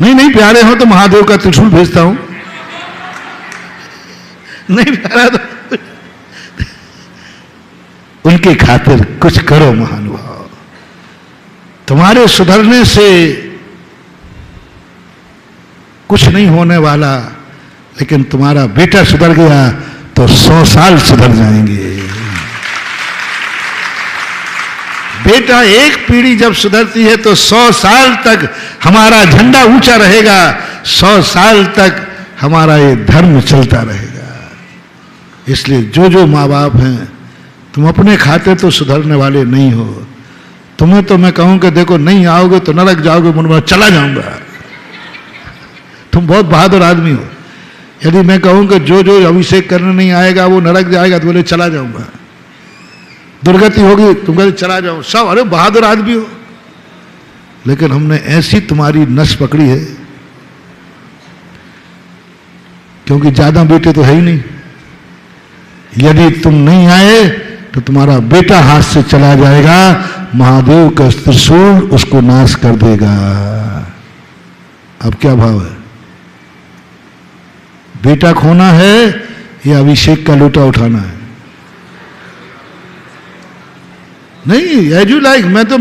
नहीं नहीं प्यारे हो तो महादेव का त्रिशूल भेजता हूं। नहीं प्यारा तो उनके खातिर कुछ करो महानुभाव। तुम्हारे सुधरने से कुछ नहीं होने वाला, लेकिन तुम्हारा बेटा सुधर गया तो 100 साल सुधर जाएंगे। बेटा एक पीढ़ी जब सुधरती है तो 100 साल तक हमारा झंडा ऊंचा रहेगा। 100 साल तक हमारा ये धर्म चलता रहेगा। इसलिए जो जो माँ बाप हैं, तुम अपने खाते तो सुधरने वाले नहीं हो। तुम्हें तो मैं कहूं कि देखो नहीं आओगे तो नरक जाओगे, मन में चला जाऊंगा। तुम बहुत बहादुर आदमी हो। यदि मैं कहूं कि जो जो अभिषेक करने नहीं आएगा वो नरक जाएगा, तो बोले चला जाऊंगा। दुर्गति होगी, तुम कहते चला जाओ। सब अरे बहादुर आदमी हो। लेकिन हमने ऐसी तुम्हारी नस पकड़ी है, क्योंकि ज्यादा बेटे तो है ही नहीं। यदि तुम नहीं आए तो तुम्हारा बेटा हाथ से चला जाएगा, महादेव का त्रिशूल उसको नाश कर देगा। अब क्या भाव है? बेटा खोना है या अभिषेक का लोटा उठाना है? नहीं, एज यू लाइक। मैं तो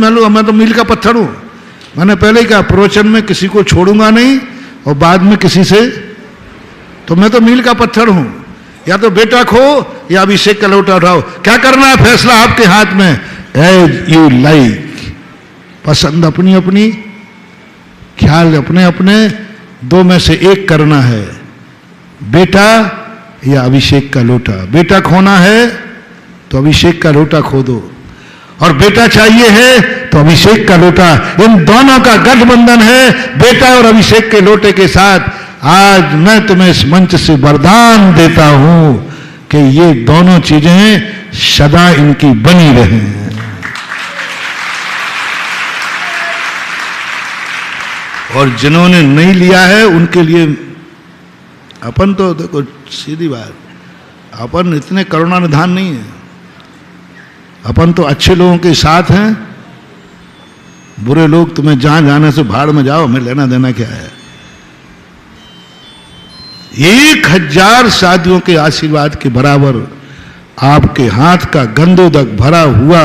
मील का पत्थर हूं। मैंने पहले ही कहा प्रवचन में किसी को छोड़ूंगा नहीं और बाद में किसी से। तो मैं तो मील का पत्थर हूं। या तो बेटा खो या अभिषेक का लोटा उठाओ। क्या करना है फैसला आपके हाथ में। As you like. पसंद अपनी अपनी, ख्याल अपने अपने, दो में से एक करना है, बेटा या अभिषेक का लोटा। बेटा खोना है तो अभिषेक का लोटा खो दो, और बेटा चाहिए है तो अभिषेक का लोटा। इन दोनों का गठबंधन है, बेटा और अभिषेक के लोटे के साथ। आज मैं तुम्हें इस मंच से वरदान देता हूं कि ये दोनों चीजें सदा इनकी बनी रहें। और जिन्होंने नहीं लिया है उनके लिए अपन तो देखो सीधी बात, अपन इतने करुणा निधान नहीं है। अपन तो अच्छे लोगों के साथ हैं। बुरे लोग तुम्हें जहां जाने से भाड़ में जाओ, हमें लेना देना क्या है। 1000 शादियों के आशीर्वाद के बराबर आपके हाथ का गंधोदक भरा हुआ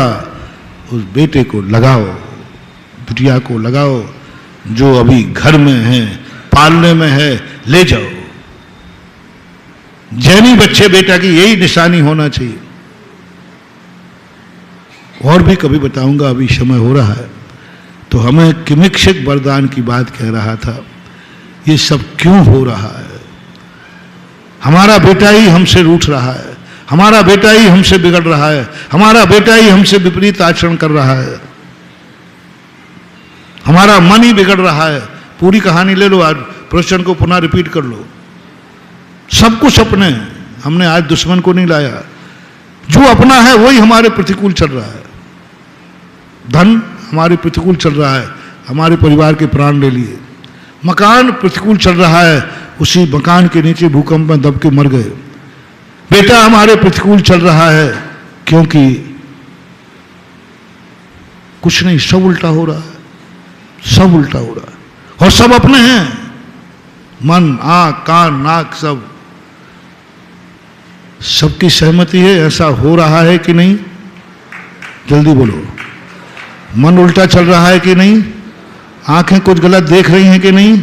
उस बेटे को लगाओ, बिटिया को लगाओ, जो अभी घर में है, पालने में है, ले जाओ। जैनी बच्चे बेटा की यही निशानी होना चाहिए। और भी कभी बताऊंगा, अभी समय हो रहा है। तो हमें किमिक्षक वरदान की बात कह रहा था। ये सब क्यों हो रहा है? हमारा बेटा ही हमसे रूठ रहा है, हमारा बेटा ही हमसे बिगड़ रहा है, हमारा बेटा ही हमसे विपरीत आचरण कर रहा है, हमारा मन ही बिगड़ रहा है। पूरी कहानी ले लो, आज प्रवचन को पुनः रिपीट कर लो। सब कुछ अपने, हमने आज दुश्मन को नहीं लाया। जो अपना है वही हमारे प्रतिकूल चल रहा है। धन हमारे प्रतिकूल चल रहा है, हमारे परिवार के प्राण ले लिए। मकान प्रतिकूल चल रहा है, उसी मकान के नीचे भूकंप में दब के मर गए। बेटा हमारे प्रतिकूल चल रहा है, क्योंकि कुछ नहीं, सब उल्टा हो रहा है, सब उल्टा हो रहा है। और सब अपने हैं, मन, आंख, कान, नाक, सब, सबकी सहमति है। ऐसा हो रहा है कि नहीं? जल्दी बोलो। मन उल्टा चल रहा है कि नहीं? आंखें कुछ गलत देख रही हैं कि नहीं?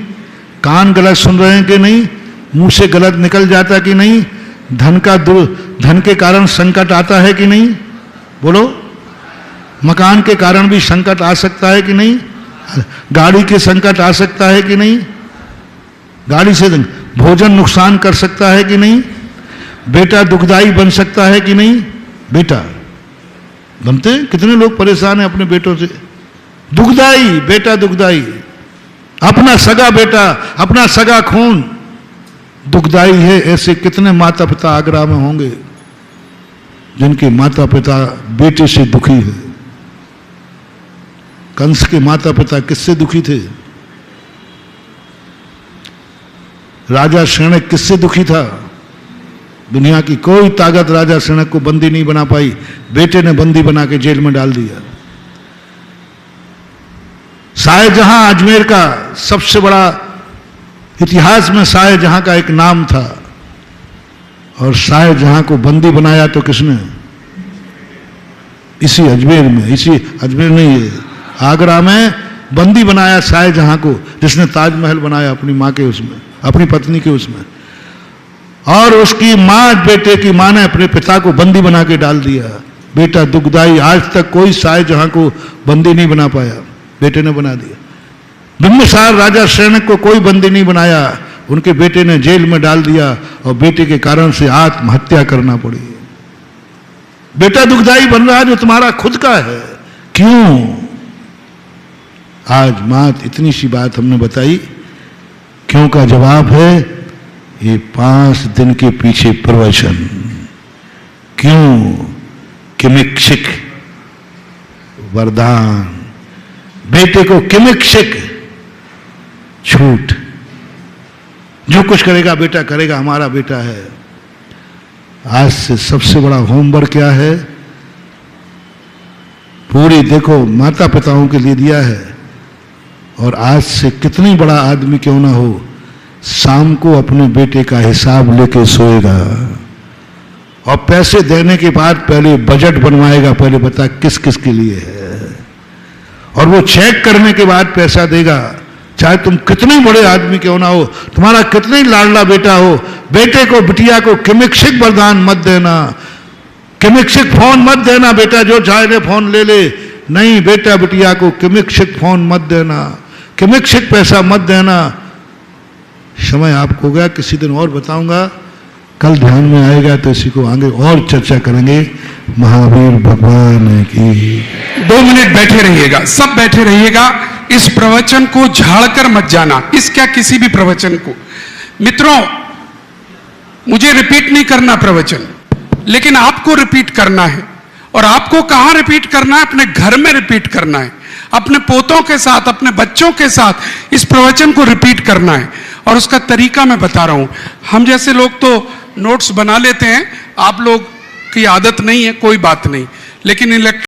कान गलत सुन रहे हैं कि नहीं? मुंह से गलत निकल जाता कि नहीं? धन के कारण संकट आता है कि नहीं? बोलो। मकान के कारण भी संकट आ सकता है कि नहीं? गाड़ी के संकट आ सकता है कि नहीं? गाड़ी से भोजन नुकसान कर सकता है कि नहीं? बेटा दुखदाई बन सकता है कि नहीं? बेटा बनते हैं, कितने लोग परेशान हैं अपने बेटों से। दुखदाई बेटा, दुखदाई, अपना सगा बेटा, अपना सगा खून दुखदाई है। ऐसे कितने माता पिता आगरा में होंगे जिनके माता पिता बेटे से दुखी है। कंस के माता पिता किससे दुखी थे? राजा शृणक किससे दुखी था? दुनिया की कोई ताकत राजा शृणक को बंदी नहीं बना पाई, बेटे ने बंदी बना के जेल में डाल दिया। शाहजहां अजमेर का सबसे बड़ा, इतिहास में शाहजहां का एक नाम था, और शाहजहां को बंदी बनाया तो किसने? इसी अजमेर में, इसी अजमेर नहीं है, आगरा में बंदी बनाया शाहजहां को, जिसने ताजमहल बनाया अपनी मां के उसमें, अपनी पत्नी के उसमें। और उसकी मां, बेटे की मां ने अपने पिता को बंदी बना के डाल दिया। बेटा दुखदाई, आज तक कोई शाहजहां को बंदी नहीं बना पाया, बेटे ने बना दिया। बिंबिसार राजा शृणक को कोई बंदी नहीं बनाया, उनके बेटे ने जेल में डाल दिया, और बेटे के कारण से आत्महत्या करना पड़ी। बेटा दुखदाई बन रहा है जो तुम्हारा खुद का है। क्यों? आज मात इतनी सी बात हमने बताई, क्यों का जवाब है ये 5 दिन के पीछे प्रवचन। क्यों? किमिक्षिक वरदान, बेटे को किमिक्षिक छूट, जो कुछ करेगा बेटा करेगा, हमारा बेटा है। आज से सबसे बड़ा होमवर्क क्या है? पूरी देखो माता पिताओं के लिए दिया है, और आज से कितनी बड़ा आदमी क्यों ना हो, शाम को अपने बेटे का हिसाब लेके सोएगा, और पैसे देने के बाद पहले बजट बनवाएगा, पहले बता किस किस के लिए है, और वो चेक करने के बाद पैसा देगा। चाहे तुम कितने बड़े आदमी क्यों ना हो, तुम्हारा कितना ही लाडला बेटा हो, बेटे को, बिटिया को किमिक्षिक वरदान मत देना, किमिक्षिक फोन मत देना। बेटा जो चाहे फोन ले ले, नहीं, बेटा बिटिया को किमिक्षिक फोन मत देना, किमिक्षिक पैसा मत देना। समय आपको गया, किसी दिन और बताऊंगा, कल ध्यान में आएगा तो इसी को आगे और चर्चा करेंगे। महावीर भगवान की। 2 मिनट बैठे रहिएगा, सब बैठे रहिएगा। इस प्रवचन को झाड़कर मत जाना, इस क्या किसी भी प्रवचन को। मित्रों, मुझे रिपीट नहीं करना प्रवचन, लेकिन आपको रिपीट करना है। और आपको कहां रिपीट करना है? अपने घर में रिपीट करना है, अपने पोतों के साथ, अपने बच्चों के साथ इस प्रवचन को रिपीट करना है। और उसका तरीका मैं बता रहा हूं। हम जैसे लोग तो नोट्स बना लेते हैं, आप लोग की आदत नहीं है, कोई बात नहीं, लेकिन